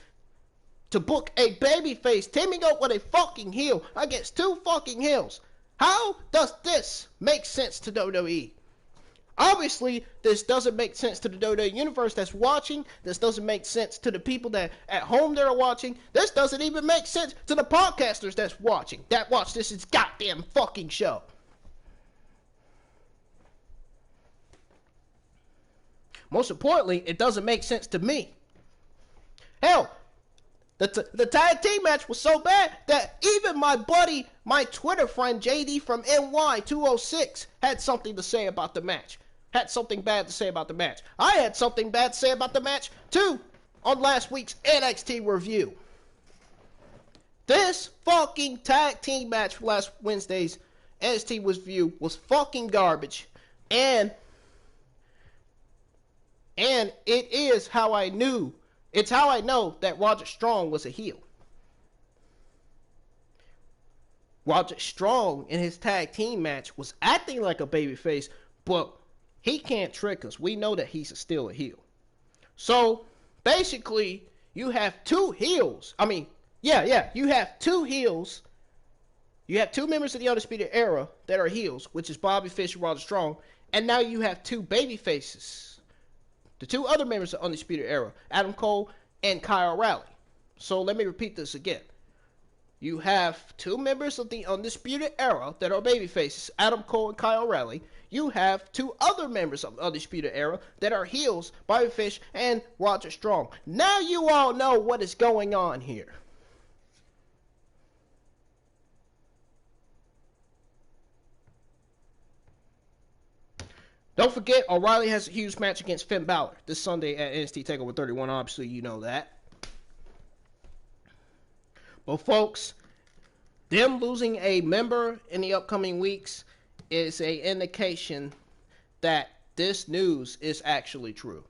to book a babyface teaming up with a fucking heel against two fucking heels? How does this make sense to WWE? Obviously, this doesn't make sense to the WWE universe that's watching. This doesn't make sense to the people that at home that are watching. This doesn't even make sense to the podcasters that's watching, that watch this goddamn fucking show. Most importantly, it doesn't make sense to me. Hell, the tag team match was so bad that even my buddy, my Twitter friend JD from NY206 had something to say about the match. Had something bad to say about the match. I had something bad to say about the match too on last week's NXT review. This fucking tag team match for last Wednesday's NXT review was fucking garbage. And it is how I knew. It's how I know that Roger Strong was a heel. Roger Strong in his tag team match was acting like a babyface, but he can't trick us. We know that he's still a heel. So, basically, you have two heels. I mean, you have two heels. You have two members of the Undisputed Era that are heels, which is Bobby Fish and Roger Strong. And now you have two baby faces. The two other members of the Undisputed Era, Adam Cole and Kyle O'Reilly. So let me repeat this again. You have two members of the Undisputed Era that are baby faces, Adam Cole and Kyle O'Reilly. You have two other members of the Undisputed Era that are heels, Bobby Fish and Roger Strong. Now you all know what is going on here. Don't forget, O'Reilly has a huge match against Finn Balor this Sunday at NXT TakeOver 31. Obviously, you know that. But, folks, them losing a member in the upcoming weeks is an indication that this news is actually true.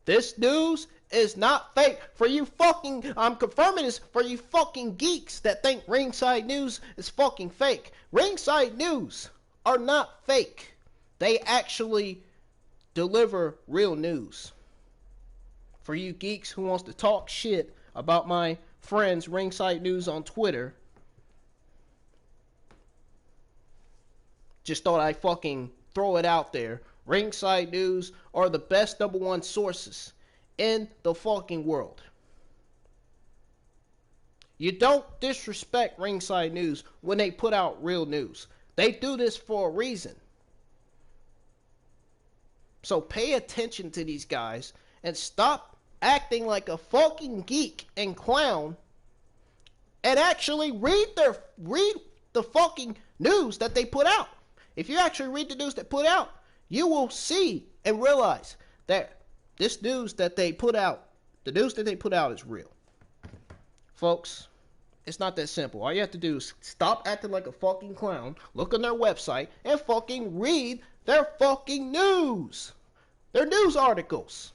This news is not fake. For you fucking, I'm confirming this for you fucking geeks that think Ringside News is fucking fake. Ringside News are not fake. They actually deliver real news. For you geeks who wants to talk shit about my friends Ringside News on Twitter, just thought I'd fucking throw it out there. Ringside News are the best #1 sources in the fucking world. You don't disrespect Ringside News when they put out real news. They do this for a reason. So pay attention to these guys and stop acting like a fucking geek and clown and actually read the fucking news that they put out. If you actually read the news they put out, you will see and realize that this news that they put out, the news that they put out is real. Folks, it's not that simple. All you have to do is stop acting like a fucking clown, look on their website, and fucking read their fucking news. Their news articles.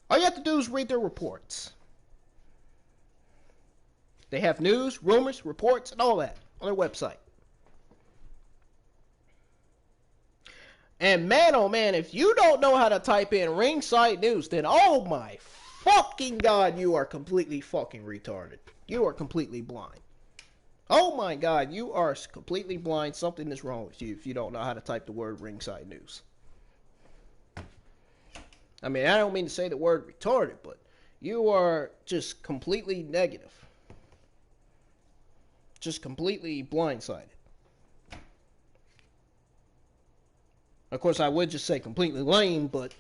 All you have to do is read their reports. They have news, rumors, reports, and all that on their website. And man, oh man, if you don't know how to type in Ringside News, then oh my fucking God, you are completely fucking retarded. You are completely blind. Oh my God, you are completely blind. Something is wrong with you if you don't know how to type the word Ringside News. I mean, I don't mean to say the word retarded, but you are just completely negative. Just completely blindsided. Of course, I would just say completely lame, but,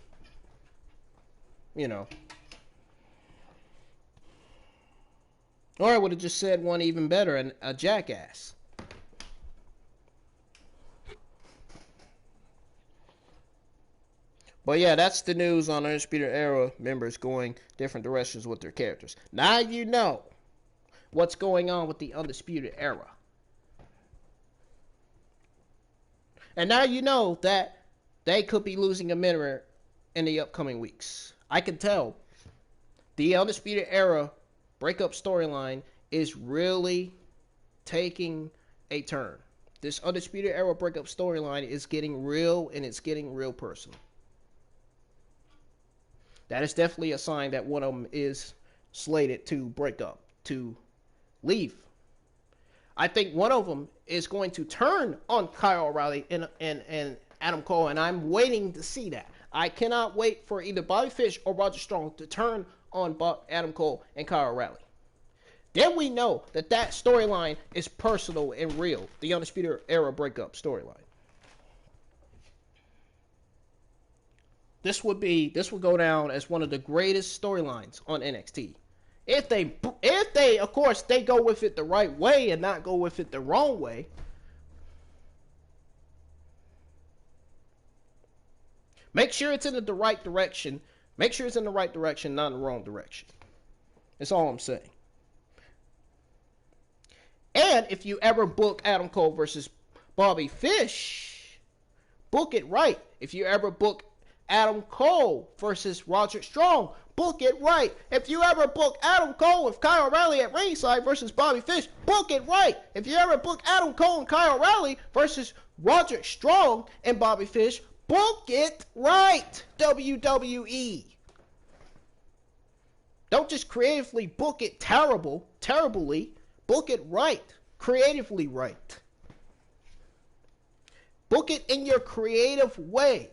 you know. Or I would have just said one even better, a jackass. But yeah, that's the news on Undisputed Era members going different directions with their characters. Now you know what's going on with the Undisputed Era. And now you know that they could be losing a mirror in the upcoming weeks. I can tell the Undisputed Era breakup storyline is really taking a turn. This Undisputed Era breakup storyline is getting real, and it's getting real personal. That is definitely a sign that one of them is slated to break up, to leave. I think one of them is going to turn on Kyle O'Reilly and Adam Cole, and I'm waiting to see that. I cannot wait for either Bobby Fish or Roger Strong to turn on Adam Cole and Kyle O'Reilly. Then we know that storyline is personal and real. The Undisputed Era breakup storyline. This would go down as one of the greatest storylines on NXT. If they, of course, they go with it the right way and not go with it the wrong way. Make sure it's in the right direction. Make sure it's in the right direction, not in the wrong direction. That's all I'm saying. And if you ever book Adam Cole versus Bobby Fish, book it right. If you ever book Adam Cole versus Roger Strong, book it right. If you ever book Adam Cole with Kyle O'Reilly at ringside versus Bobby Fish, book it right. If you ever book Adam Cole and Kyle O'Reilly versus Roger Strong and Bobby Fish, book it right, WWE. Don't just creatively book it terribly. Book it right, creatively right. Book it in your creative way.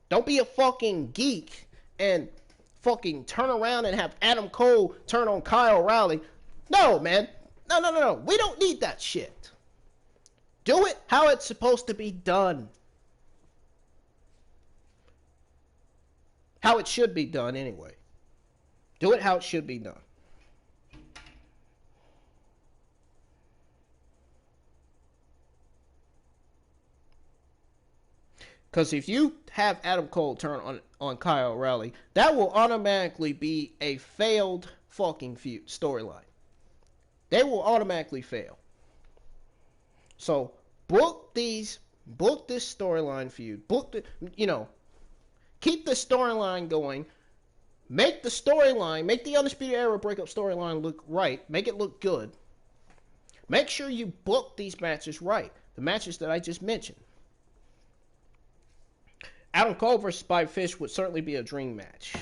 Don't be a fucking geek and fucking turn around and have Adam Cole turn on Kyle O'Reilly. No, man. No. We don't need that shit. Do it how it's supposed to be done. How it should be done, anyway. Do it how it should be done. Because if you have Adam Cole turn on Kyle O'Reilly, that will automatically be a failed fucking feud storyline. They will automatically fail. So book this storyline feud. Keep the storyline going. Make the Undisputed Era breakup storyline look right. Make it look good. Make sure you book these matches right. The matches that I just mentioned. Adam Cole versus Bobby Fish would certainly be a dream match.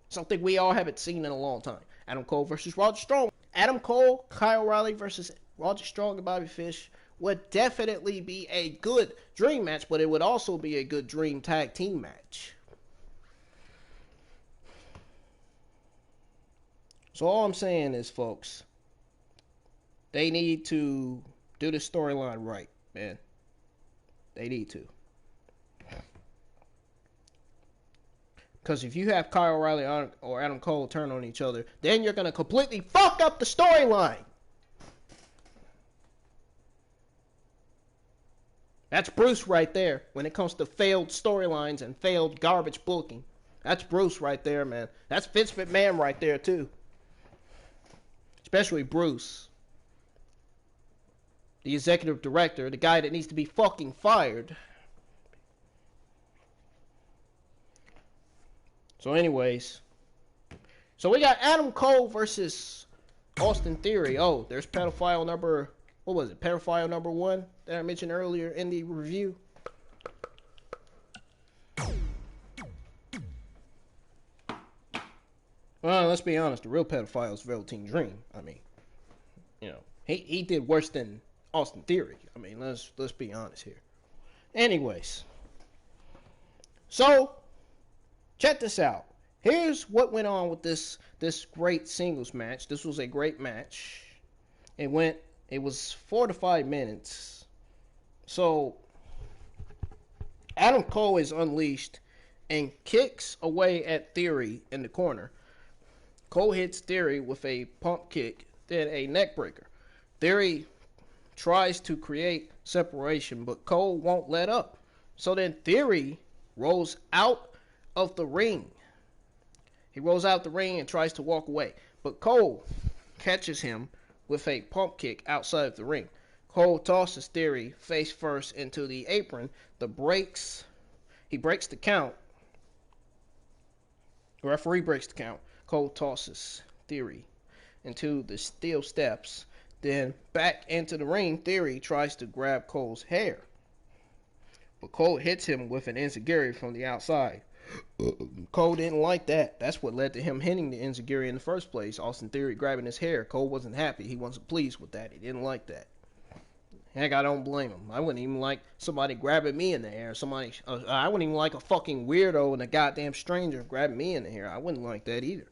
Something we all haven't seen in a long time. Adam Cole versus Roger Strong. Adam Cole, Kyle O'Reilly versus Roger Strong and Bobby Fish would definitely be a good dream match, but it would also be a good dream tag team match. So all I'm saying is, folks, they need to do the storyline right, man. They need to. Because if you have Kyle O'Reilly or Adam Cole turn on each other, then you're going to completely fuck up the storyline. That's Bruce right there when it comes to failed storylines and failed garbage booking. That's Bruce right there, man. That's Vince McMahon right there, too. Especially Bruce. The executive director, the guy that needs to be fucking fired. So anyways, so we got Adam Cole versus Austin Theory. Oh, there's pedophile number, what was it? Pedophile number 1 that I mentioned earlier in the review. Well, let's be honest, the real pedophile is Velveteen Dream. I mean, he did worse than Austin Theory. I mean, let's be honest here. Anyways, So, check this out. Here's what went on with this great singles match. This was a great match. It was 4 to 5 minutes. So, Adam Cole is unleashed and kicks away at Theory in the corner. Cole hits Theory with a pump kick, then a neck breaker. Theory tries to create separation, but Cole won't let up. So then Theory rolls out of the ring. He rolls out the ring and tries to walk away, but Cole catches him with a pump kick outside of the ring. Cole tosses Theory face first into the apron. He breaks the count. The referee breaks the count. Cole tosses Theory into the steel steps. Then back into the ring, Theory tries to grab Cole's hair. But Cole hits him with an enziguri from the outside. Cole didn't like that. That's what led to him hitting the enziguri in the first place. Austin Theory grabbing his hair. Cole wasn't happy. He wasn't pleased with that. He didn't like that. Heck, I don't blame him. I wouldn't even like somebody grabbing me in the hair. I wouldn't even like a fucking weirdo and a goddamn stranger grabbing me in the hair. I wouldn't like that either.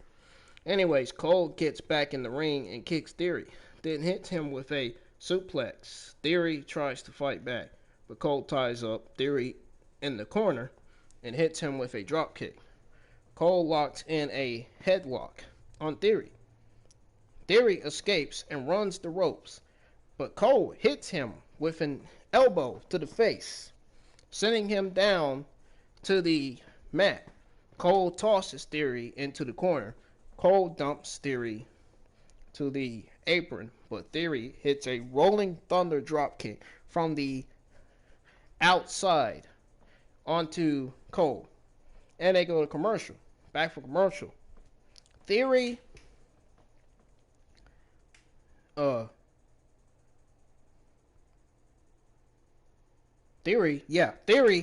Anyways, Cole gets back in the ring and kicks Theory. Then hits him with a suplex. Theory tries to fight back, but Cole ties up Theory in the corner and hits him with a drop kick. Cole locks in a headlock on Theory. Theory escapes and runs the ropes, but Cole hits him with an elbow to the face, sending him down to the mat. Cole tosses Theory into the corner. Cole dumps Theory to the apron, but Theory hits a rolling thunder drop kick from the outside onto Cole. And they go to commercial. Back for commercial. Theory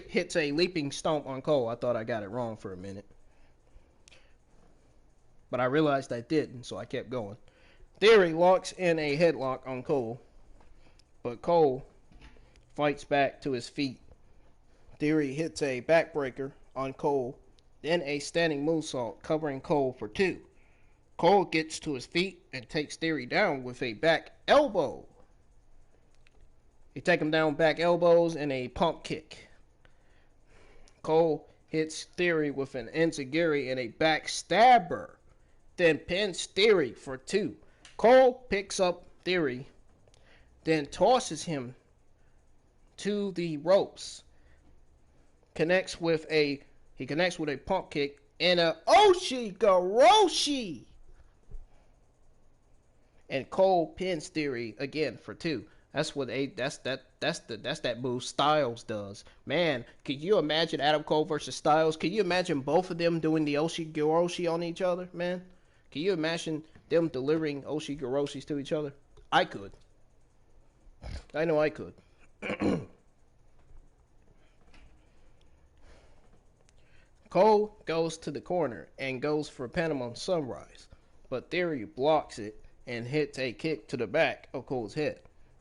hits a leaping stomp on Cole. I thought I got it wrong for a minute, but I realized I didn't, so I kept going. Theory locks in a headlock on Cole, but Cole fights back to his feet. Theory hits a backbreaker on Cole, then a standing moonsault covering Cole for 2. Cole gets to his feet and takes Theory down with a back elbow. He take him down back elbows and a pump kick. Cole hits Theory with an enziguri and a backstabber, then pins Theory for 2. Cole picks up Theory, then tosses him to the ropes. Connects with a pump kick and a Oshigoroshi. And Cole pins Theory again for 2. That's that move Styles does. Man, could you imagine Adam Cole versus Styles? Could you imagine both of them doing the Oshigoroshi on each other, man? Can you imagine them delivering Oshigoroshis to each other? I could. I know I could. Cole goes to the corner and goes for Panama Sunrise, but Theory blocks it and hits a kick to the back of Cole's head.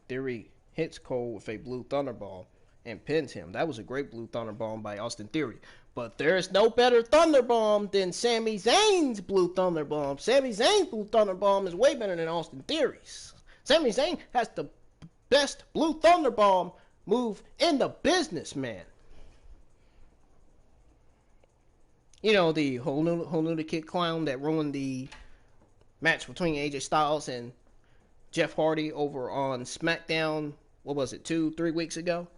Theory hits Cole with a Blue Thunderbomb and pins him. That was a great Blue Thunderbomb by Austin Theory. But there's no better Thunderbomb than Sami Zayn's Blue Thunderbomb. Sami Zayn's Blue Thunderbomb is way better than Austin Theory's. Sami Zayn has the best Blue Thunderbomb move in the business, man. You know, the whole new kid clown that ruined the match between AJ Styles and Jeff Hardy over on SmackDown, what was it, 2-3 weeks ago?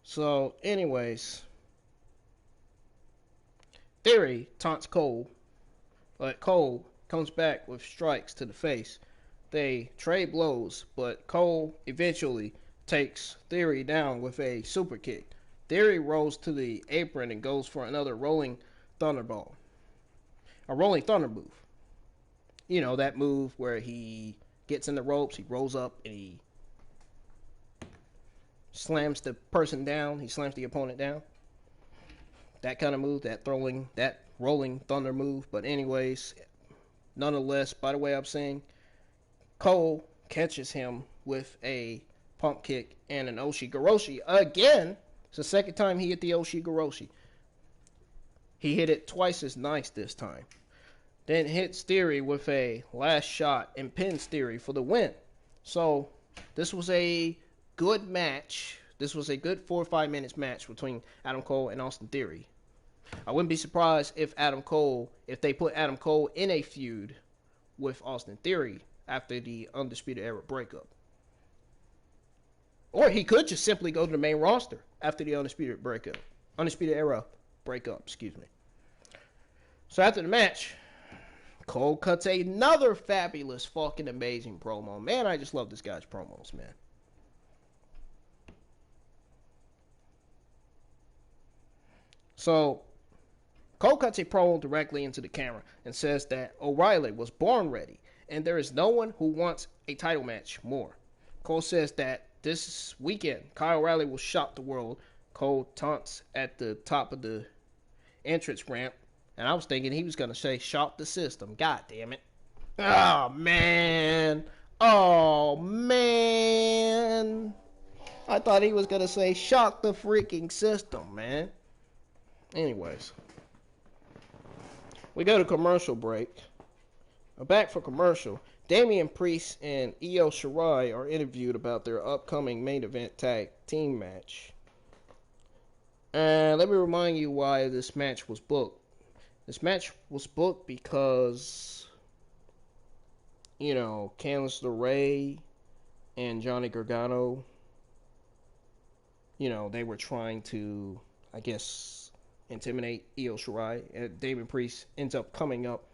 So, anyways, Theory taunts Cole, but Cole comes back with strikes to the face. They trade blows, but Cole eventually takes Theory down with a super kick. Theory rolls to the apron and goes for another rolling thunderball. A rolling thunder move. You know, that move where he gets in the ropes, he rolls up, and he slams the person down. He slams the opponent down. That kind of move, that rolling thunder move. But anyways, nonetheless, by the way I'm saying, Cole catches him with a pump kick and an Oshigoroshi. Again, it's the second time he hit the Oshigoroshi. He hit it twice as nice this time. Then hits Theory with a last shot and pins Theory for the win. So this was a good match. This was a good 4 or 5 minutes match between Adam Cole and Austin Theory. I wouldn't be surprised if they put Adam Cole in a feud with Austin Theory after the Undisputed Era breakup. Or he could just simply go to the main roster after the Undisputed Era breakup, excuse me. So after the match, Cole cuts another fabulous fucking amazing promo. Man, I just love this guy's promos, man. So Cole cuts a promo directly into the camera and says that O'Reilly was born ready and there is no one who wants a title match more. Cole says that this weekend, Kyle O'Reilly will shock the world. Cole taunts at the top of the entrance ramp. And I was thinking he was going to say, shock the system. God damn it. Oh, man. Oh, man. I thought he was going to say, shock the freaking system, man. Anyways. We go to commercial break. We're back for commercial. Damian Priest and Io Shirai are interviewed about their upcoming main event tag team match. And let me remind you why this match was booked. This match was booked because, Candice LeRae and Johnny Gargano, they were trying to, I guess, intimidate Io Shirai. And Damian Priest ends up coming up,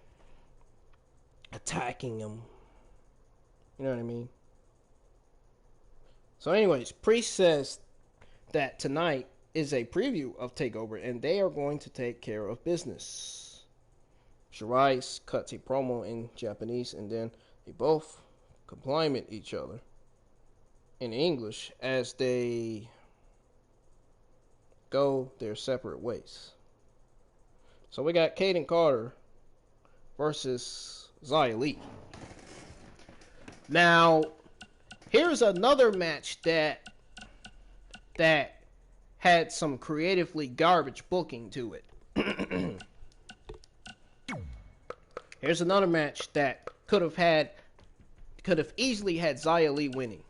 attacking him. You know what I mean? So anyways, Priest says that tonight is a preview of TakeOver, and they are going to take care of business. Shirai cuts a promo in Japanese, and then they both compliment each other in English as they go their separate ways. So we got Kaden Carter versus Xia Li. Now, here's another match that had some creatively garbage booking to it. Here's another match that could have easily had Xia Li winning.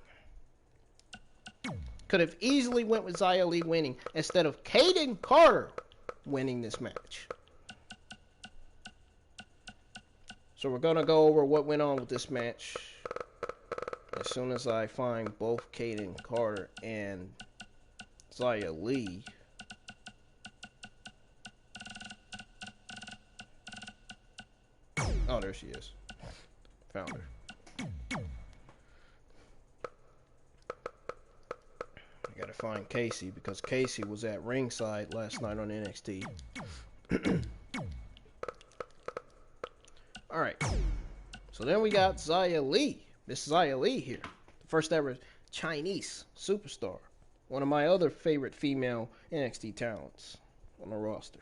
Could have easily went with Xia Li winning instead of Kaden Carter winning this match. So we're gonna go over what went on with this match as soon as I find both Kaden Carter and Xia Li. Oh, there she is. Found her. I gotta find Casey because Casey was at ringside last night on NXT. Alright. So then we got Xia Li. Miss Xia Li here. The first ever Chinese superstar. One of my other favorite female NXT talents on the roster.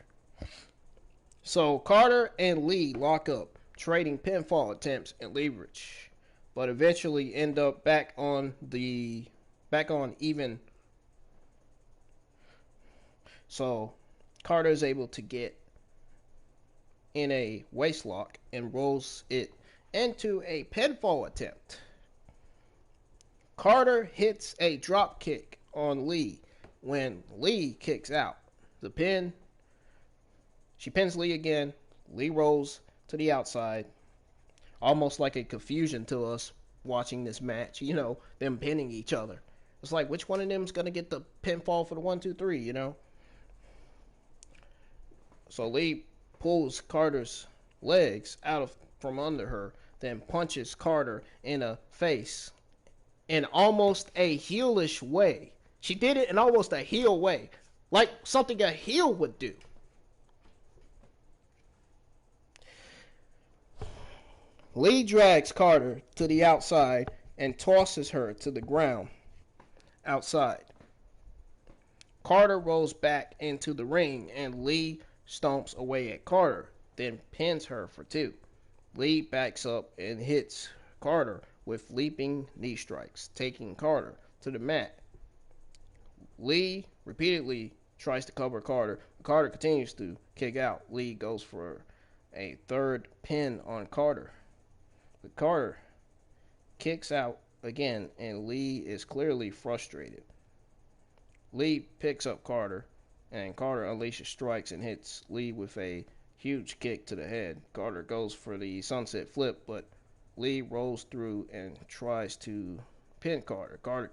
So Carter and Lee lock up, trading pinfall attempts and leverage, but eventually end up back on even. So Carter is able to get in a waistlock and rolls it into a pinfall attempt. Carter hits a drop kick on Lee when Lee kicks out. She pins Lee again. Lee rolls to the outside. Almost like a confusion to us watching this match. Them pinning each other. It's like, which one of them's going to get the pinfall for the 1, 2, 3, So Lee pulls Carter's legs out from under her, then punches Carter in the face in almost a heelish way. She did it in almost a heel way, like something a heel would do. Lee drags Carter to the outside and tosses her to the ground outside. Carter rolls back into the ring and Lee stomps away at Carter, then pins her for 2. Lee backs up and hits Carter with leaping knee strikes, taking Carter to the mat. Lee repeatedly tries to cover Carter. Carter continues to kick out. Lee goes for a third pin on Carter. But Carter kicks out again, and Lee is clearly frustrated. Lee picks up Carter, and Carter unleashes strikes and hits Lee with a huge kick to the head. Carter goes for the sunset flip, but Lee rolls through and tries to pin Carter. Carter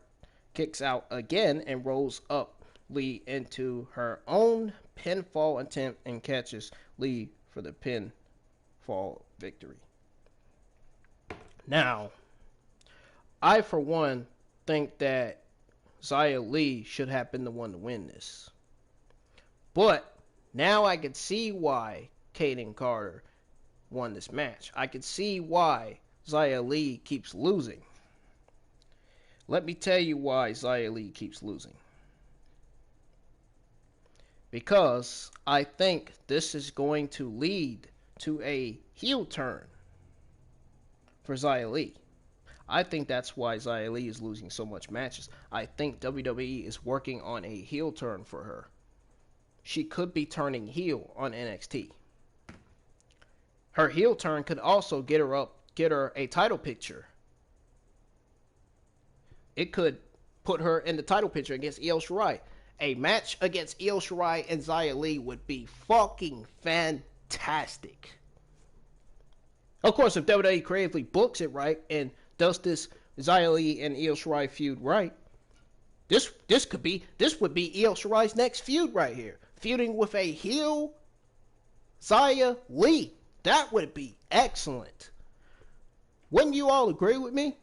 kicks out again and rolls up Lee into her own pinfall attempt and catches Lee for the pinfall victory. Now, I for one think that Xia Li should have been the one to win this. But now I can see why Kaden Carter won this match. I can see why Xia Li keeps losing. Let me tell you why Xia Li keeps losing. Because I think this is going to lead to a heel turn for Xia Li. I think that's why Xia Li is losing so much matches. I think WWE is working on a heel turn for her. She could be turning heel on NXT. Her heel turn could also get her a title picture. It could put her in the title picture against Io Shirai. A match against Io Shirai and Xia Li would be fucking fantastic. Of course, if WWE creatively books it right and does this Xia Li and Io Shirai feud right, this would be Io Shirai's next feud right here. Feuding with a heel Xia Li. That would be excellent. Wouldn't you all agree with me?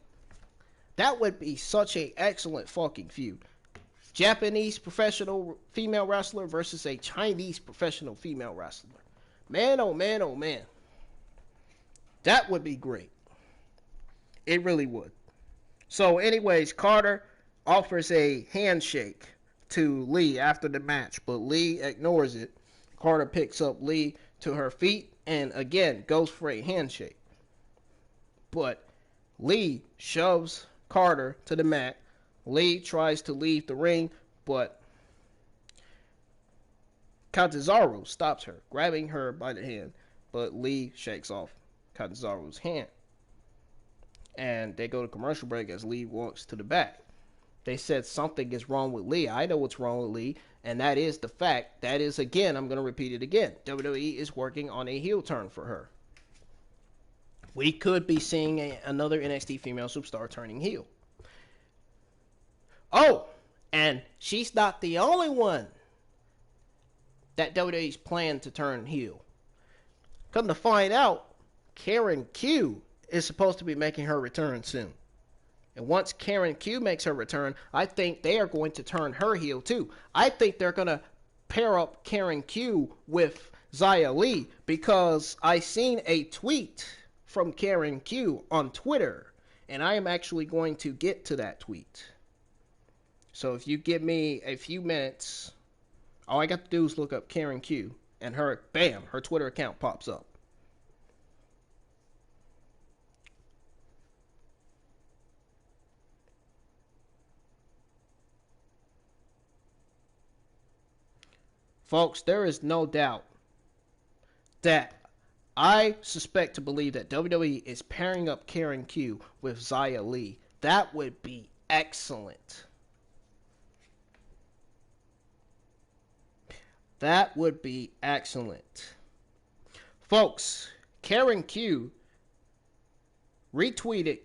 That would be such an excellent fucking feud. Japanese professional female wrestler versus a Chinese professional female wrestler. Man, oh man, oh man. That would be great. It really would. So anyways, Carter offers a handshake to Lee after the match, but Lee ignores it. Carter picks up Lee to her feet and again goes for a handshake. But Lee shoves Carter to the mat. Lee tries to leave the ring, but Katazaru stops her, grabbing her by the hand. But Lee shakes off Katazaru's hand. And they go to commercial break as Lee walks to the back. They said something is wrong with Lee. I know what's wrong with Lee, and that is the fact. That is, again, I'm going to repeat it again. WWE is working on a heel turn for her. We could be seeing another NXT female superstar turning heel. Oh, and she's not the only one that WWE's planned to turn heel. Come to find out, Karen Q is supposed to be making her return soon. And once Karen Q makes her return, I think they are going to turn her heel too. I think they're going to pair up Karen Q with Xia Li because I seen a tweet from Karen Q on Twitter, and I am actually going to get to that tweet. So if you give me a few minutes, all I got to do is look up Karen Q, and her Twitter account pops up. Folks, there is no doubt that I suspect to believe that WWE is pairing up Karen Q with Xia Li. That would be excellent. That would be excellent. Folks, Karen Q retweeted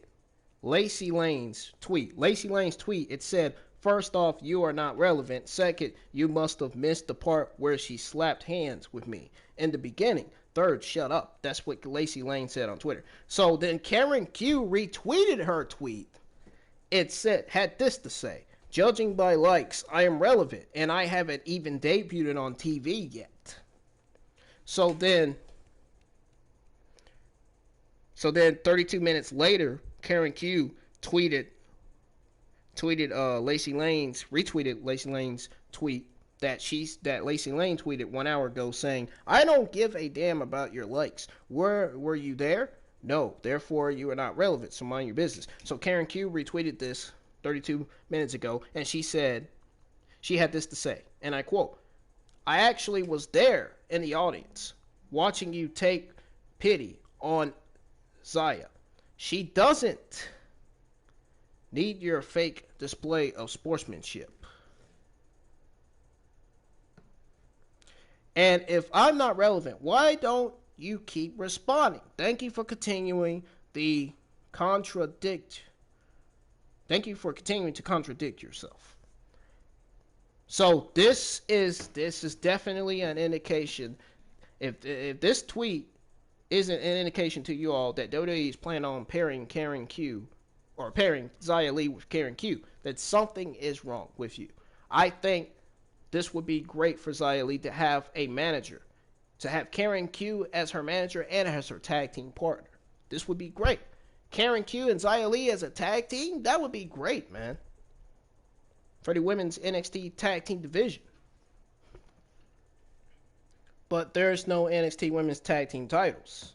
Lacey Lane's tweet. Lacey Lane's tweet, it said, "First off, you are not relevant. Second, you must have missed the part where she slapped hands with me in the beginning. Third, shut up." That's what Lacey Lane said on Twitter. So then Karen Q retweeted her tweet. It had this to say: "Judging by likes, I am relevant, and I haven't even debuted on TV yet." So then 32 minutes later, Karen Q retweeted Lacey Lane's tweet that Lacey Lane tweeted 1 hour ago saying, "I don't give a damn about your likes. Were you there? No, therefore you are not relevant, so mind your business. So Karen Q retweeted this 32 minutes ago, and she said, she had this to say, and I quote, I actually was there in the audience watching you take pity on Zaya. She doesn't need your fake display of sportsmanship. And if I'm not relevant, why don't you keep responding? Thank you for continuing the contradict. Thank you for continuing to contradict yourself. So this is definitely an indication. If this tweet isn't an indication to you all that WWE is planning on pairing Karen Q or pairing Xia Li with Karen Q, that something is wrong with you. I think this would be great for Xia Li to have a manager, to have Karen Q as her manager and as her tag team partner. This would be great. Karen Q and Xia Li as a tag team, that would be great, man. For the women's NXT tag team division. But there's no NXT women's tag team titles.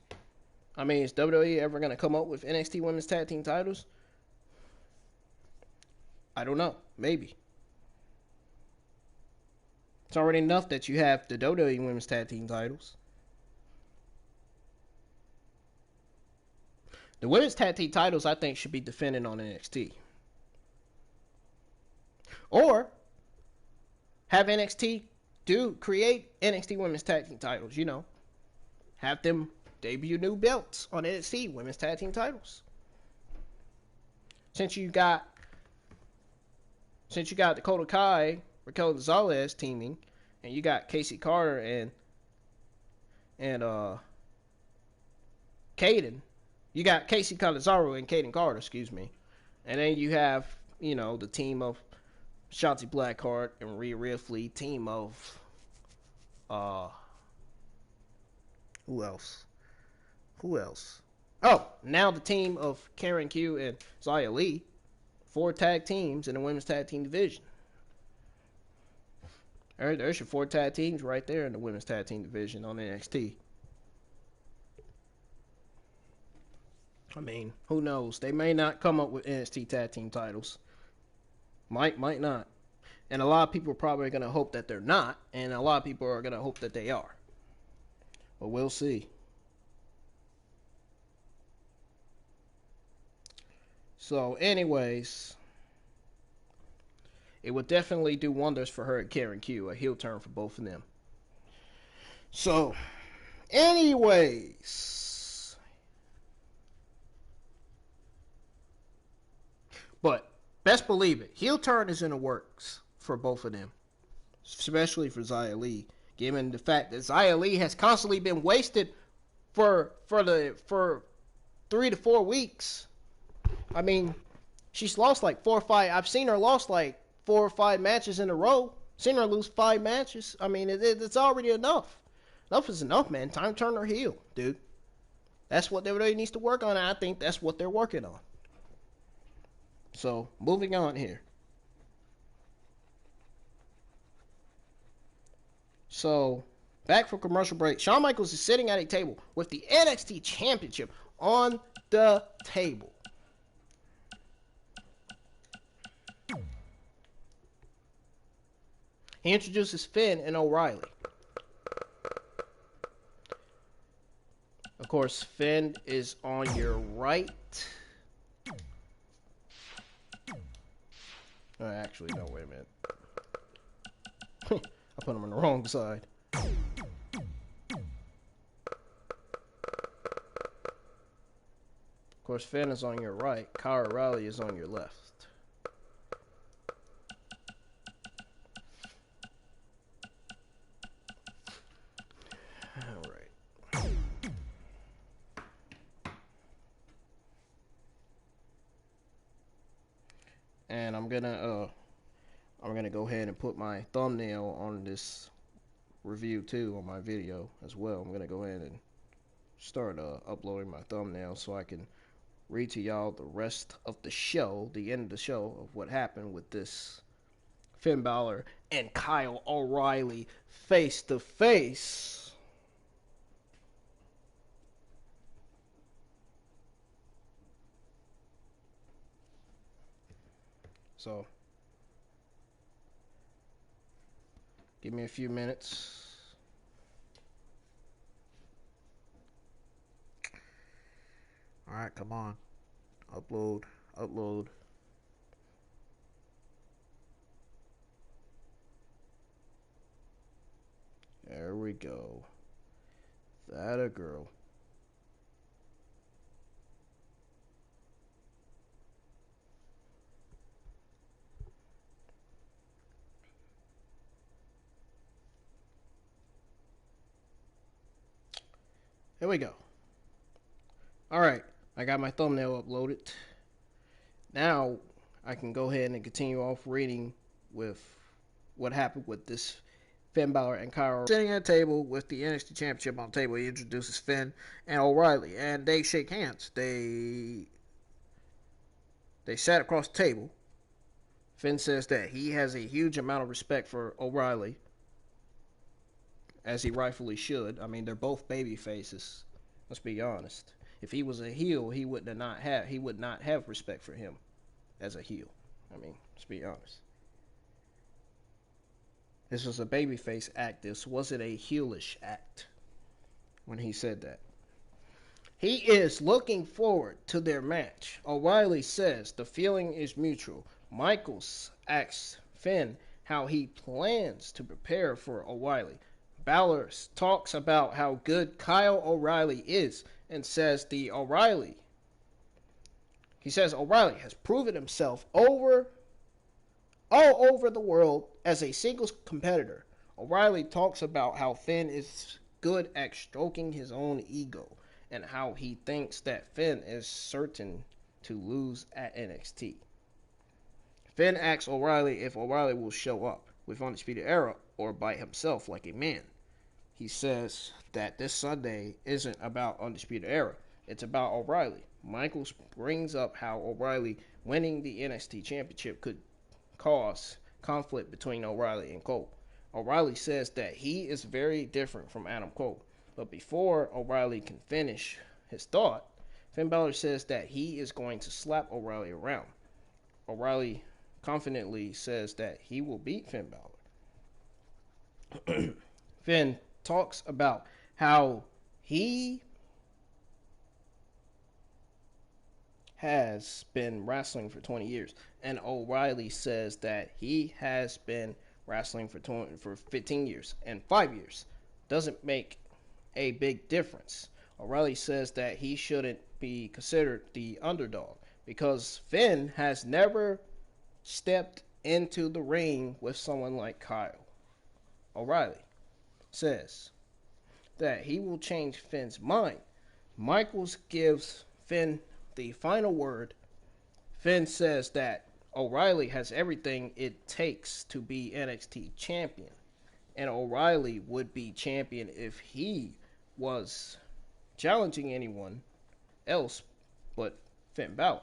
I mean, is WWE ever going to come up with NXT women's tag team titles? I don't know. Maybe. It's already enough that you have the WWE women's tag team titles. The women's tag team titles, I think, should be defended on NXT. Or have NXT create NXT women's tag team titles, you know. Have them debut new belts on NXT women's tag team titles. Since you got Dakota Kai, Raquel Gonzalez teaming, and you got Casey Carter and Caden. You got Casey Catanzaro and Caden Carter, excuse me. And then you have, you know, the team of Shotzi Blackheart and Rhea Ripley, team of who else? Oh, now the team of Karen Q and Xia Li, 4 tag teams in the women's tag team division. There's your 4 tag teams right there in the women's tag team division on NXT. I mean, who knows? They may not come up with NXT tag team titles. Might not. And a lot of people are probably going to hope that they're not. And a lot of people are going to hope that they are. But we'll see. So, anyways, it would definitely do wonders for her and Karen Q. A heel turn for both of them. So, anyways. But, best believe it, heel turn is in the works for both of them. Especially for Xia Li. Given the fact that Xia Li has constantly been wasted for 3 to 4 weeks. I mean, she's lost like 4 or 5. I've seen her lost like 4 or 5 matches in a row. Seen her lose 5 matches. I mean, it's already enough. Enough is enough, man. Time to turn her heel, dude. That's what WWE needs to work on, and I think that's what they're working on. So, moving on here. So, back from commercial break. Shawn Michaels is sitting at a table with the NXT Championship on the table. He introduces Finn and O'Reilly. Of course, Finn is on your right. Actually, no, wait a minute. I put him on the wrong side. Of course, Finn is on your right. Kyle O'Reilly is on your left. Alright. And I'm gonna go ahead and put my thumbnail on this review too, on my video as well. I'm gonna go ahead and start uploading my thumbnail so I can read to y'all the rest of the show, the end of the show, of what happened with this Finn Balor and Kyle O'Reilly face to face. So, give me a few minutes. All right, come on. Upload. Upload. There we go. That a girl. Here we go. Alright, I got my thumbnail uploaded. Now I can go ahead and continue off reading with what happened with this Finn Balor and Kyle. Sitting at a table with the NXT Championship on the table, he introduces Finn and O'Reilly, and they shake hands. They sat across the table. Finn says that he has a huge amount of respect for O'Reilly, as he rightfully should. I mean, they're both baby faces. Let's be honest. If he was a heel, he would not have respect for him as a heel. I mean, let's be honest. This was a babyface act. This wasn't a heelish act when he said that. He is looking forward to their match. O'Reilly says the feeling is mutual. Michaels asks Finn how he plans to prepare for O'Reilly. Balor talks about how good Kyle O'Reilly is and says O'Reilly has proven himself all over the world as a singles competitor. O'Reilly talks about how Finn is good at stroking his own ego and how he thinks that Finn is certain to lose at NXT. Finn asks O'Reilly if O'Reilly will show up with Undisputed Era or by himself like a man. He says that this Sunday isn't about Undisputed Era. It's about O'Reilly. Michaels brings up how O'Reilly winning the NXT Championship could cause conflict between O'Reilly and Cole. O'Reilly says that he is very different from Adam Cole. But before O'Reilly can finish his thought, Finn Balor says that he is going to slap O'Reilly around. O'Reilly confidently says that he will beat Finn Balor. Finn talks about how he has been wrestling for 20 years, and O'Reilly says that he has been wrestling for 15 years and 5 years. Doesn't make a big difference. O'Reilly says that he shouldn't be considered the underdog because Finn has never stepped into the ring with someone like Kyle. O'Reilly says that he will change Finn's mind. Michaels gives Finn the final word. Finn says that O'Reilly has everything it takes to be NXT champion, and O'Reilly would be champion if he was challenging anyone else but Finn Balor.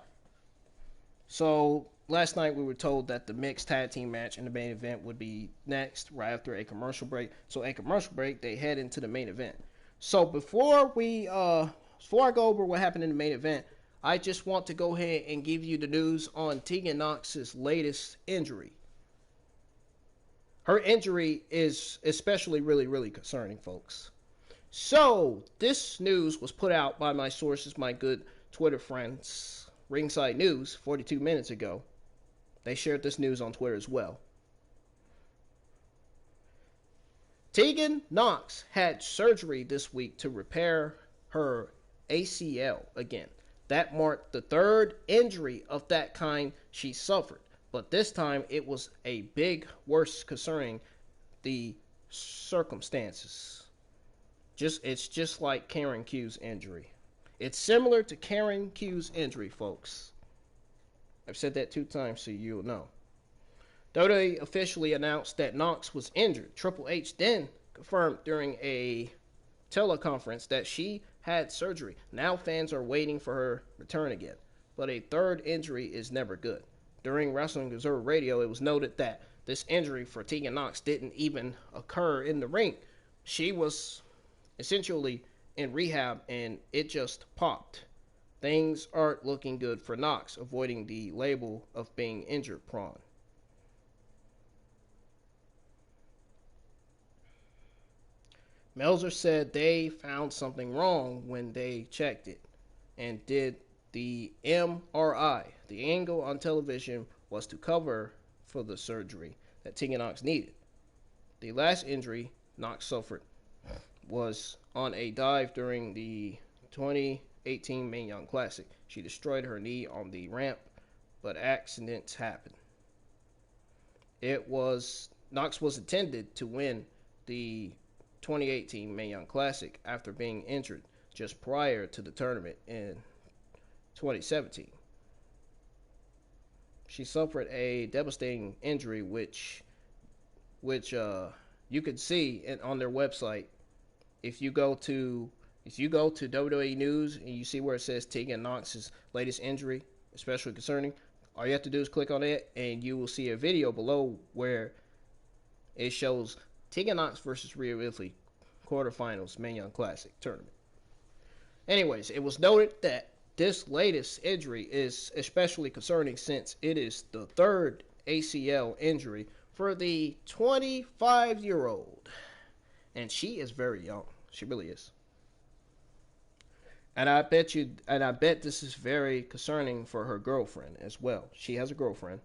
So last night we were told that the mixed tag team match in the main event would be next, right after a commercial break. So a commercial break, they head into the main event. So before I go over what happened in the main event, I just want to go ahead and give you the news on Tegan Nox's latest injury. Her injury is especially really concerning, folks. So, this news was put out by my sources, my good Twitter friends, Ringside News, 42 minutes ago. They shared this news on Twitter as well. Tegan Nox had surgery this week to repair her ACL again. That marked the third injury of that kind she suffered. But this time it was a big worse concerning the circumstances. It's just like Karen Q's injury. It's similar to Karen Q's injury, folks. I've said that 2 times so you'll know. WWE officially announced that Nox was injured. Triple H then confirmed during a teleconference that she had surgery. Now fans are waiting for her return again. But a third injury is never good. During Wrestling Observer Radio, it was noted that this injury for Tegan Nox didn't even occur in the ring. She was essentially in rehab and it just popped. things aren't looking good for Knox, avoiding the label of being injured prone. Melzer said they found something wrong when they checked it and did the MRI. The angle on television was to cover for the surgery that Tegan Knox needed. The last injury Knox suffered was on a dive during the 2018 Mae Young Classic. She destroyed her knee on the ramp, but accidents happen. Knox was intended to win the 2018 Mae Young Classic after being injured just prior to the tournament in 2017. She suffered a devastating injury, which you could see on their website. If you go to WWE News and you see where it says Tegan Knox's latest injury, especially concerning, all you have to do is click on it, and you will see a video below where it shows Tegan Knox versus Rhea Ripley quarterfinals Mae Young Classic tournament. Anyways, it was noted that this latest injury is especially concerning since it is the third ACL injury for the 25-year-old. And she is very young. She really is. And I bet this is very concerning for her girlfriend as well. She has a girlfriend.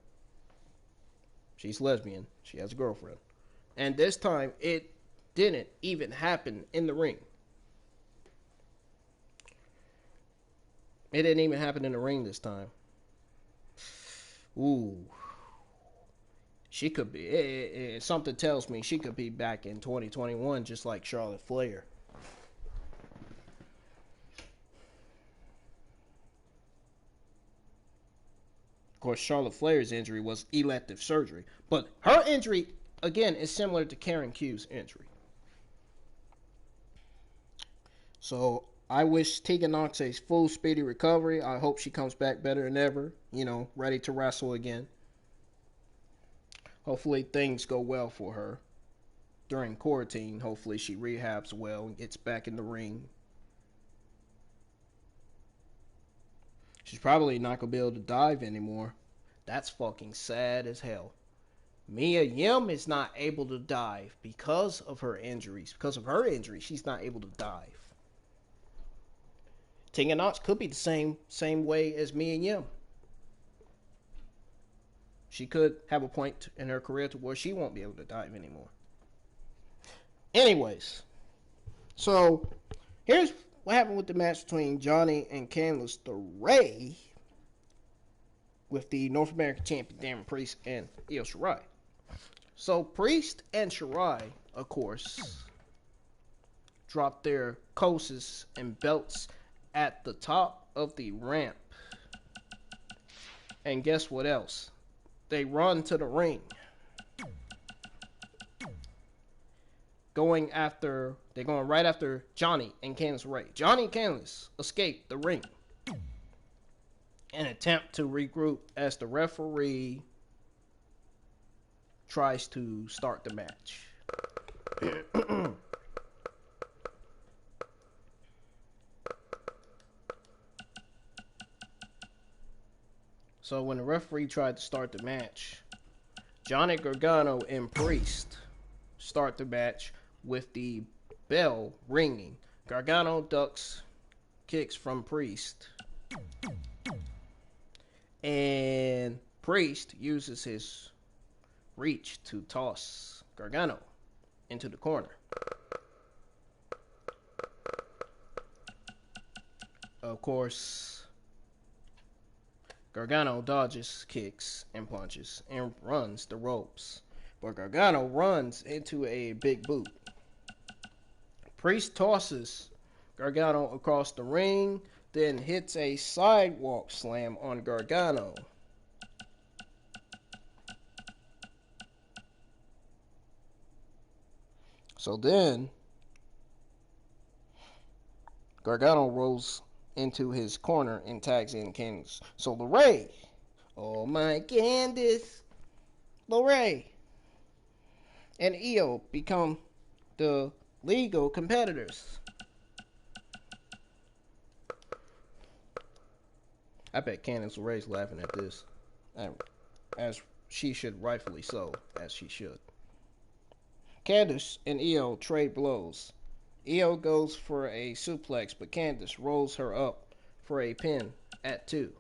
She's lesbian. She has a girlfriend. And this time, it didn't even happen in the ring. It didn't even happen in the ring this time. Ooh. She could be. Something tells me she could be back in 2021 just like Charlotte Flair. Of course, Charlotte Flair's injury was elective surgery. But her injury, again, is similar to Karen Q's injury. So I wish Tegan Knox a full speedy recovery. I hope she comes back better than ever, ready to wrestle again. Hopefully things go well for her during quarantine. Hopefully she rehabs well and gets back in the ring. She's probably not going to be able to dive anymore. That's fucking sad as hell. Mia Yim is not able to dive because of her injuries. Because of her injury, she's not able to dive. Tegan Knox could be the same way as Mia Yim. She could have a point in her career to where she won't be able to dive anymore. Anyways, so here's what happened with the match between Johnny and Candice LeRae with the North American champion Damon Priest and Io Shirai. So Priest and Shirai, of course, dropped their coasts and belts at the top of the ramp. And guess what else? They run to the ring. They're going right after Johnny and Candice LeRae. Johnny and Candice escape the ring and attempt to regroup as the referee tries to start the match. So when the referee tried to start the match, Johnny Gargano and Priest start the match with the bell ringing. Gargano ducks kicks from Priest, and Priest uses his reach to toss Gargano into the corner. Of course, Gargano dodges kicks and punches and runs the ropes, but Gargano runs into a big boot. Priest tosses Gargano across the ring, then hits a sidewalk slam on Gargano. So then, Gargano rolls into his corner and tags in Candice. So LeRae, oh my Candice, LeRae and Io become the legal competitors. I bet Candice LeRae's laughing at this, as she should, rightfully so, as she should. Candice and Io trade blows. Io goes for a suplex, but Candice rolls her up for a pin at 2.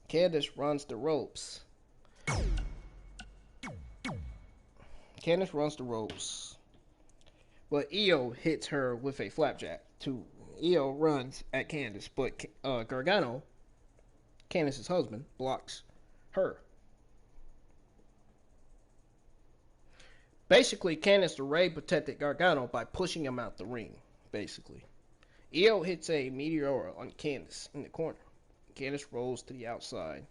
Candice runs the ropes. But Io hits her with a flapjack. Io runs at Candice, but Gargano, Candice's husband, blocks her. Basically, Candice LeRae protected Gargano by pushing him out the ring, basically. Io hits a meteor on Candice in the corner. Candice rolls to the outside.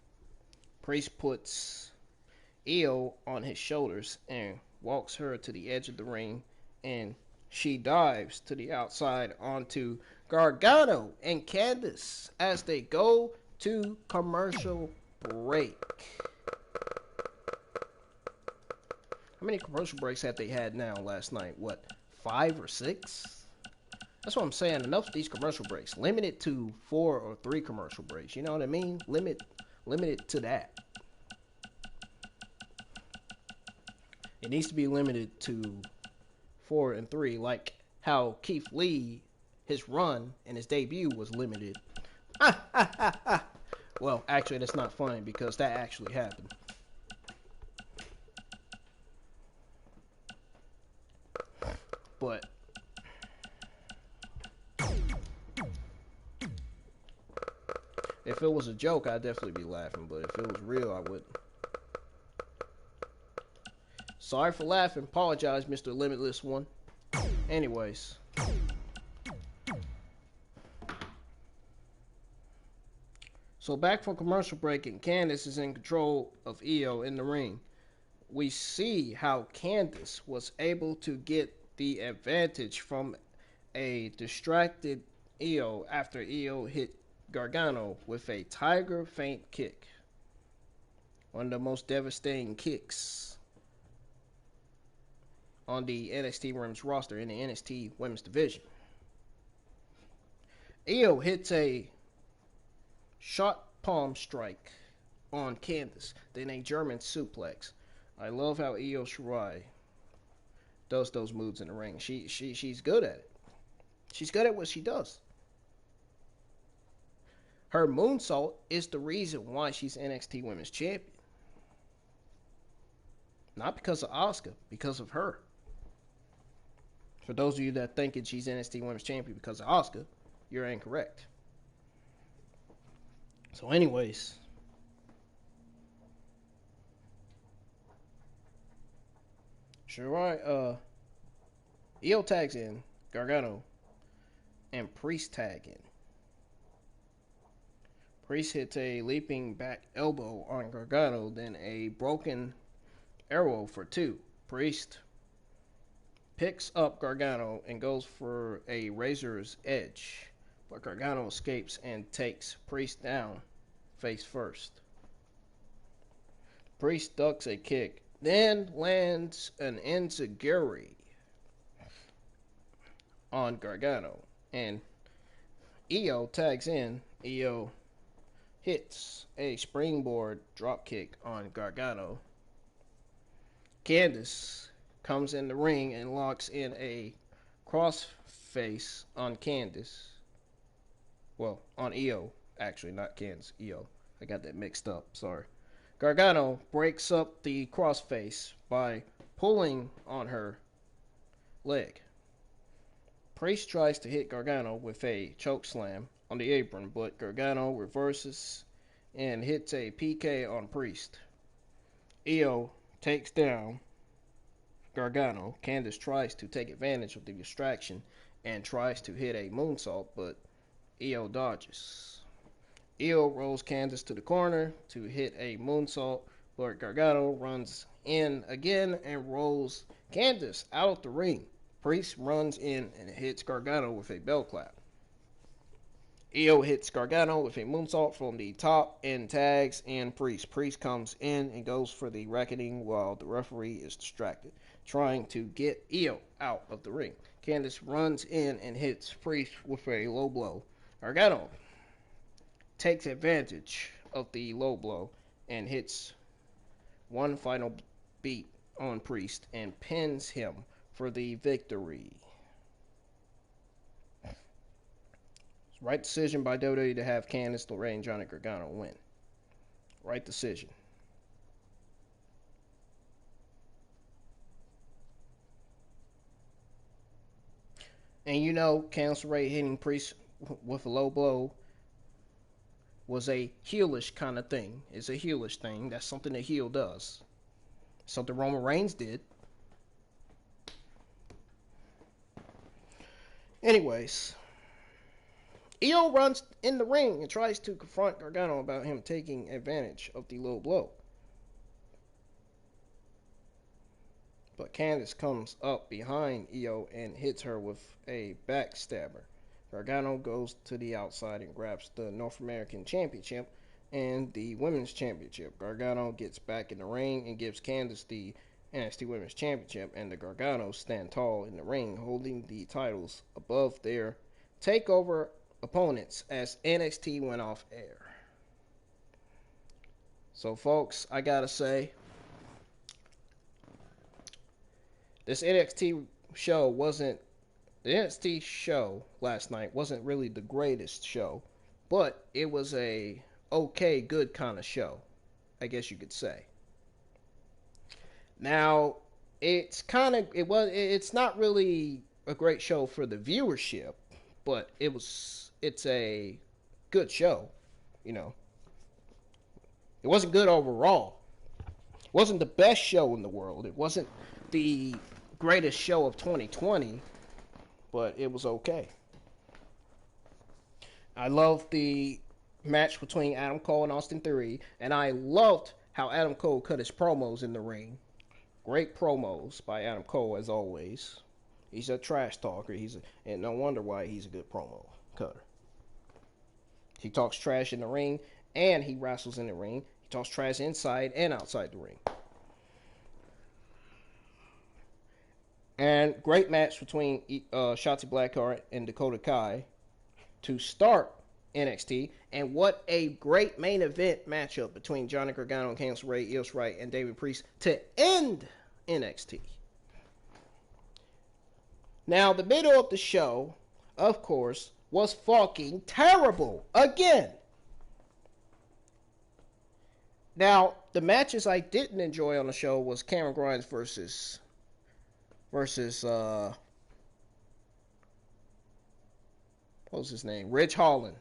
Priest puts Io on his shoulders and walks her to the edge of the ring, and she dives to the outside onto Gargano and Candice as they go to commercial break. How many commercial breaks have they had now last night? What, 5 or 6? That's what I'm saying. Enough of these commercial breaks. Limit it to 4 or 3 commercial breaks. You know what I mean? Limit it to that. It needs to be limited to 4 and 3, like how Keith Lee, his run and his debut was limited. Well, actually, that's not funny because that actually happened. But if it was a joke, I'd definitely be laughing. But if it was real, I wouldn't. Sorry for laughing. Apologize, Mr. Limitless One. Anyways. So back from commercial break, and Candice is in control of Io in the ring. We see how Candice was able to get the advantage from a distracted Io after Io hit Gargano with a tiger feint kick. One of the most devastating kicks on the NXT Women's roster in the NXT Women's Division. Io hits a shot palm strike on Candice, then a German suplex. I love how Io Shirai does those moves in the ring. She's good at it. She's good at what she does. Her moonsault is the reason why she's NXT Women's Champion. Not because of Asuka, because of her. For those of you that thinking she's NXT Women's Champion because of Asuka, you're incorrect. So anyways, Shirai, Io tags in Gargano, and Priest tag in. Priest hits a leaping back elbow on Gargano, then a broken arrow for 2. Priest picks up Gargano and goes for a Razor's Edge, but Gargano escapes and takes Priest down face first. Priest ducks a kick, then lands an enziguri on Gargano, and Io tags in. Io hits a springboard dropkick on Gargano. Candice comes in the ring and locks in a crossface on Candice. Well, on Io, actually, not Candice, Io. I got that mixed up, sorry. Gargano breaks up the crossface by pulling on her leg. Priest tries to hit Gargano with a choke slam on the apron, but Gargano reverses and hits a PK on Priest. Io takes down Gargano. Candice tries to take advantage of the distraction and tries to hit a moonsault, but Io dodges. Io rolls Candice to the corner to hit a moonsault, but Gargano runs in again and rolls Candice out the ring. Priest runs in and hits Gargano with a bell clap. Io hits Gargano with a moonsault from the top and tags in Priest. Priest comes in and goes for the reckoning while the referee is distracted. trying to get Io out of the ring. Candice runs in and hits Priest with a low blow. Gargano takes advantage of the low blow and hits one final beat on Priest and pins him for the victory. Right decision by WWE to have Candice LeRae and Johnny Gargano win. Right decision. And you know, Candice LeRae hitting Priest with a low blow was a heelish kind of thing. It's a heelish thing. That's something a heel does. Something Roman Reigns did. Anyways, Io runs in the ring and tries to confront Gargano about him taking advantage of the low blow. But Candice comes up behind Io and hits her with a backstabber. Gargano goes to the outside and grabs the North American Championship and the Women's Championship. Gargano gets back in the ring and gives Candice the NXT Women's Championship, and the Garganos stand tall in the ring holding the titles above their TakeOver opponents as NXT went off air. So folks, I gotta say, this NXT show wasn't, the NXT show last night wasn't really the greatest show, but it was a okay, good kind of show, I guess you could say. Now, it's not really a great show for the viewership, but it's a good show, you know. It wasn't good overall. It wasn't the best show in the world. It wasn't the greatest show of 2020, but it was okay. I loved the match between Adam Cole and Austin Theory, and I loved how Adam Cole cut his promos in the ring. Great promos by Adam Cole, as always. He's a trash talker. And no wonder why he's a good promo cutter. He talks trash in the ring, and he wrestles in the ring. He talks trash inside and outside the ring. And great match between Shotzi Blackheart and Dakota Kai to start NXT. And what a great main event matchup between Johnny Gargano and Candice LeRae, Io Shirai, and David Priest to end NXT. Now, the middle of the show, of course, was fucking terrible again. Now, the matches I didn't enjoy on the show was Cameron Grimes versus what was his name? Ridge Holland.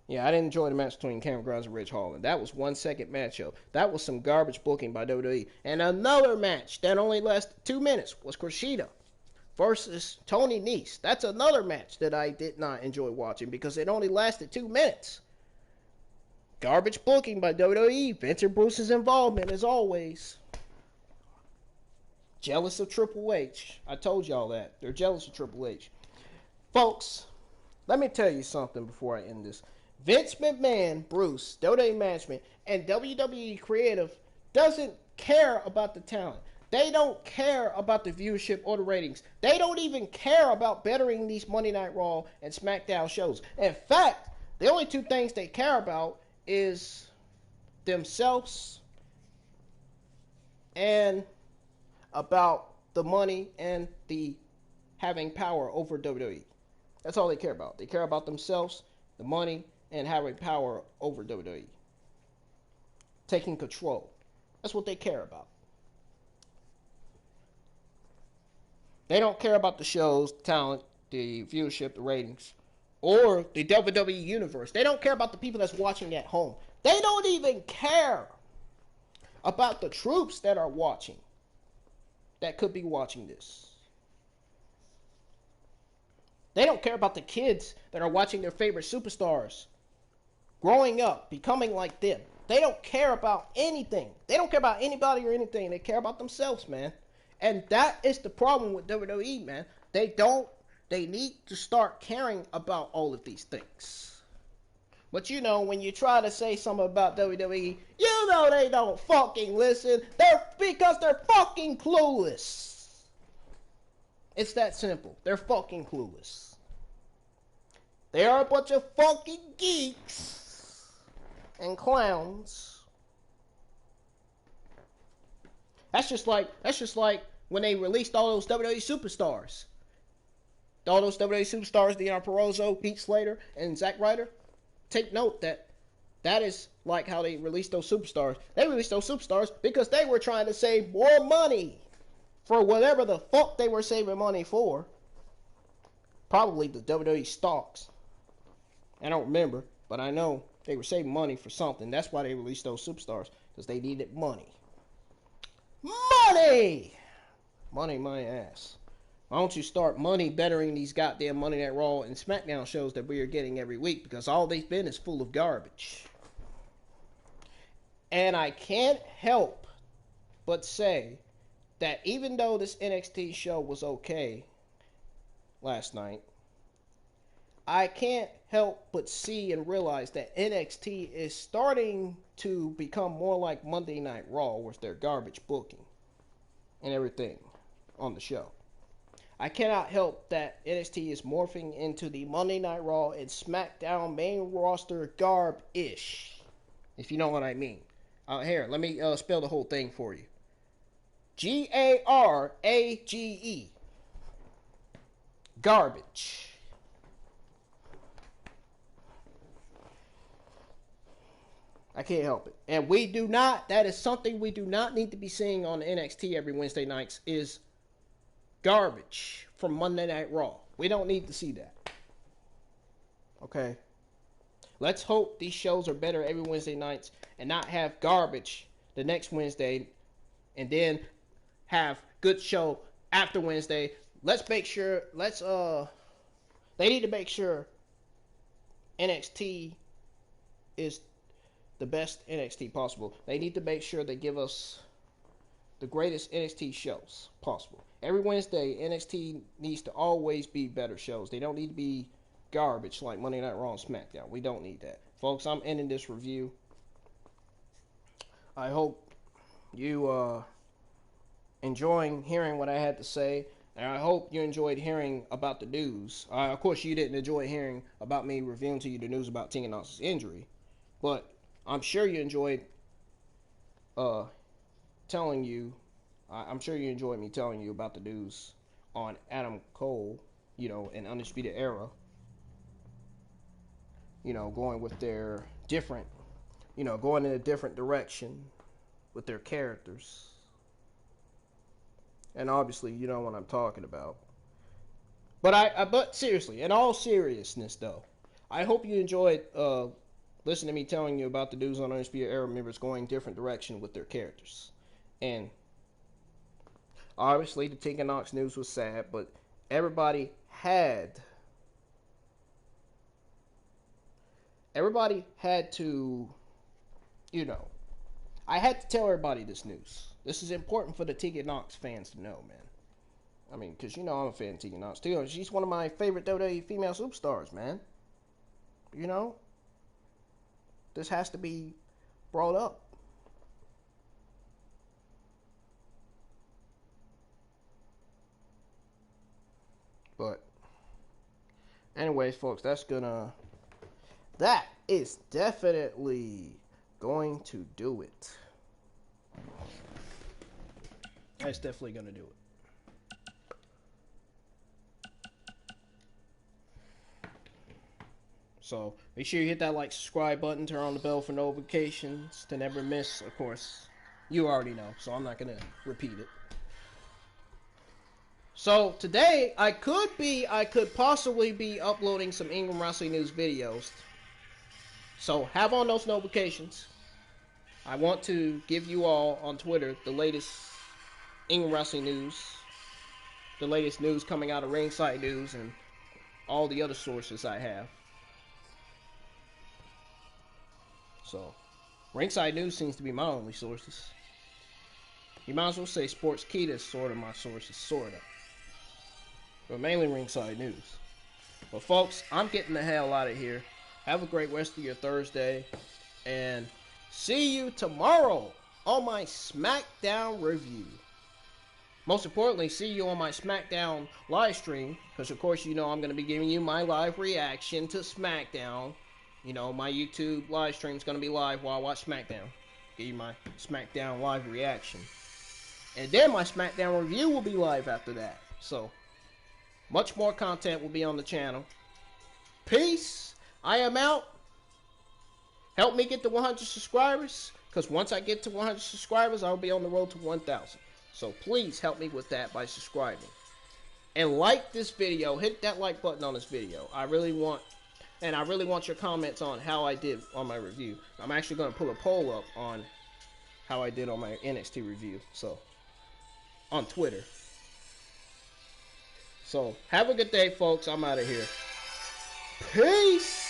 Yeah, I didn't enjoy the match between Cameron Grimes and Ridge Holland. That was 1 second matchup. That was some garbage booking by WWE. And another match that only lasted 2 minutes was Kushida versus Tony Nese. That's another match that I did not enjoy watching because it only lasted 2 minutes. Garbage booking by WWE. Vince and Bruce's involvement as always. Jealous of Triple H. I told y'all that. They're jealous of Triple H. Folks, let me tell you something before I end this. Vince McMahon, Bruce, WWE Management, and WWE Creative doesn't care about the talent. They don't care about the viewership or the ratings. They don't even care about bettering these Monday Night Raw and SmackDown shows. In fact, the only two things they care about is themselves and about the money and the having power over WWE. That's all they care about. They care about themselves, the money, and having power over WWE. Taking control. That's what they care about. They don't care about the shows, the talent, the viewership, the ratings, or the WWE universe. They don't care about the people that's watching at home. They don't even care about the troops that are watching, that could be watching this. They don't care about the kids that are watching their favorite superstars growing up, becoming like them. They don't care about anything. They don't care about anybody or anything. They care about themselves, man. And that is the problem with WWE, man. They need to start caring about all of these things. But you know, when you try to say something about WWE, you know they don't fucking listen. Because they're fucking clueless. It's that simple. They're fucking clueless. They are a bunch of fucking geeks and clowns. That's just like when they released all those WWE superstars. All those WWE superstars, Deon Purrazzo, Heath Slater, and Zack Ryder. Take note that is like how they released those superstars. They released those superstars because they were trying to save more money for whatever the fuck they were saving money for. Probably the WWE stocks. I don't remember, but I know they were saving money for something. That's why they released those superstars, because they needed money. Money! Money my ass. Why don't you start money bettering these goddamn Monday Night Raw and SmackDown shows that we are getting every week, because all they've been is full of garbage. And I can't help but say that even though this NXT show was okay last night, I can't help but see and realize that NXT is starting to become more like Monday Night Raw with their garbage booking and everything on the show. I cannot help that NXT is morphing into the Monday Night Raw and SmackDown main roster garb-ish, if you know what I mean. Here, let me spell the whole thing for you. Garage. Garbage. I can't help it. And we do not, that is something we do not need to be seeing on NXT every Wednesday nights, is garbage from Monday Night Raw. We don't need to see that. Okay? Let's hope these shows are better every Wednesday nights and not have garbage the next Wednesday and then have good show after Wednesday. Let's make sure, they need to make sure NXT is the best NXT possible. They need to make sure they give us the greatest NXT shows possible. Every Wednesday, NXT needs to always be better shows. They don't need to be garbage like Monday Night Raw and SmackDown. We don't need that. Folks, I'm ending this review. I hope you enjoying hearing what I had to say. And I hope you enjoyed hearing about the news. Of course, you didn't enjoy hearing about me revealing to you the news about Tegan Nox's injury. But I'm sure you enjoyed telling you, I'm sure you enjoyed me telling you about the news on Adam Cole, in Undisputed Era. Going with their different, going in a different direction with their characters. And obviously, you know what I'm talking about. But seriously, in all seriousness though, I hope you enjoyed listening to me telling you about the news on Undisputed Era members going different direction with their characters. And obviously the Tegan Nox news was sad, but everybody had to, I had to tell everybody this news. This is important for the Tegan Nox fans to know, man. I mean, because I'm a fan of Tegan Nox too. She's one of my favorite WWE female superstars, man. This has to be brought up. But anyways, folks, that is definitely going to do it. That's definitely going to do it. So make sure you hit that subscribe button, turn on the bell for notifications to never miss. Of course, you already know, so I'm not going to repeat it. So today I could possibly be uploading some Ingram Wrestling News videos. So have on those notifications. I want to give you all on Twitter the latest Ingram Wrestling News, the latest news coming out of Ringside News and all the other sources I have. So, Ringside News seems to be my only sources. You might as well say Sports Key is sort of my sources, sort of. But mainly Ringside News. But folks, I'm getting the hell out of here. Have a great rest of your Thursday. And see you tomorrow on my SmackDown review. most importantly, see you on my SmackDown live stream, because of course you know I'm going to be giving you my live reaction to SmackDown. You know, my YouTube live stream is going to be live while I watch SmackDown. Give you my SmackDown live reaction. And then my SmackDown review will be live after that. So, much more content will be on the channel. Peace. I am out. Help me get to 100 subscribers, because once I get to 100 subscribers, I'll be on the road to 1,000. So please help me with that by subscribing. And like this video. Hit that like button on this video. I really want your comments on how I did on my review. I'm actually going to put a poll up on how I did on my NXT review. So, on Twitter. So, have a good day, folks. I'm out of here. Peace!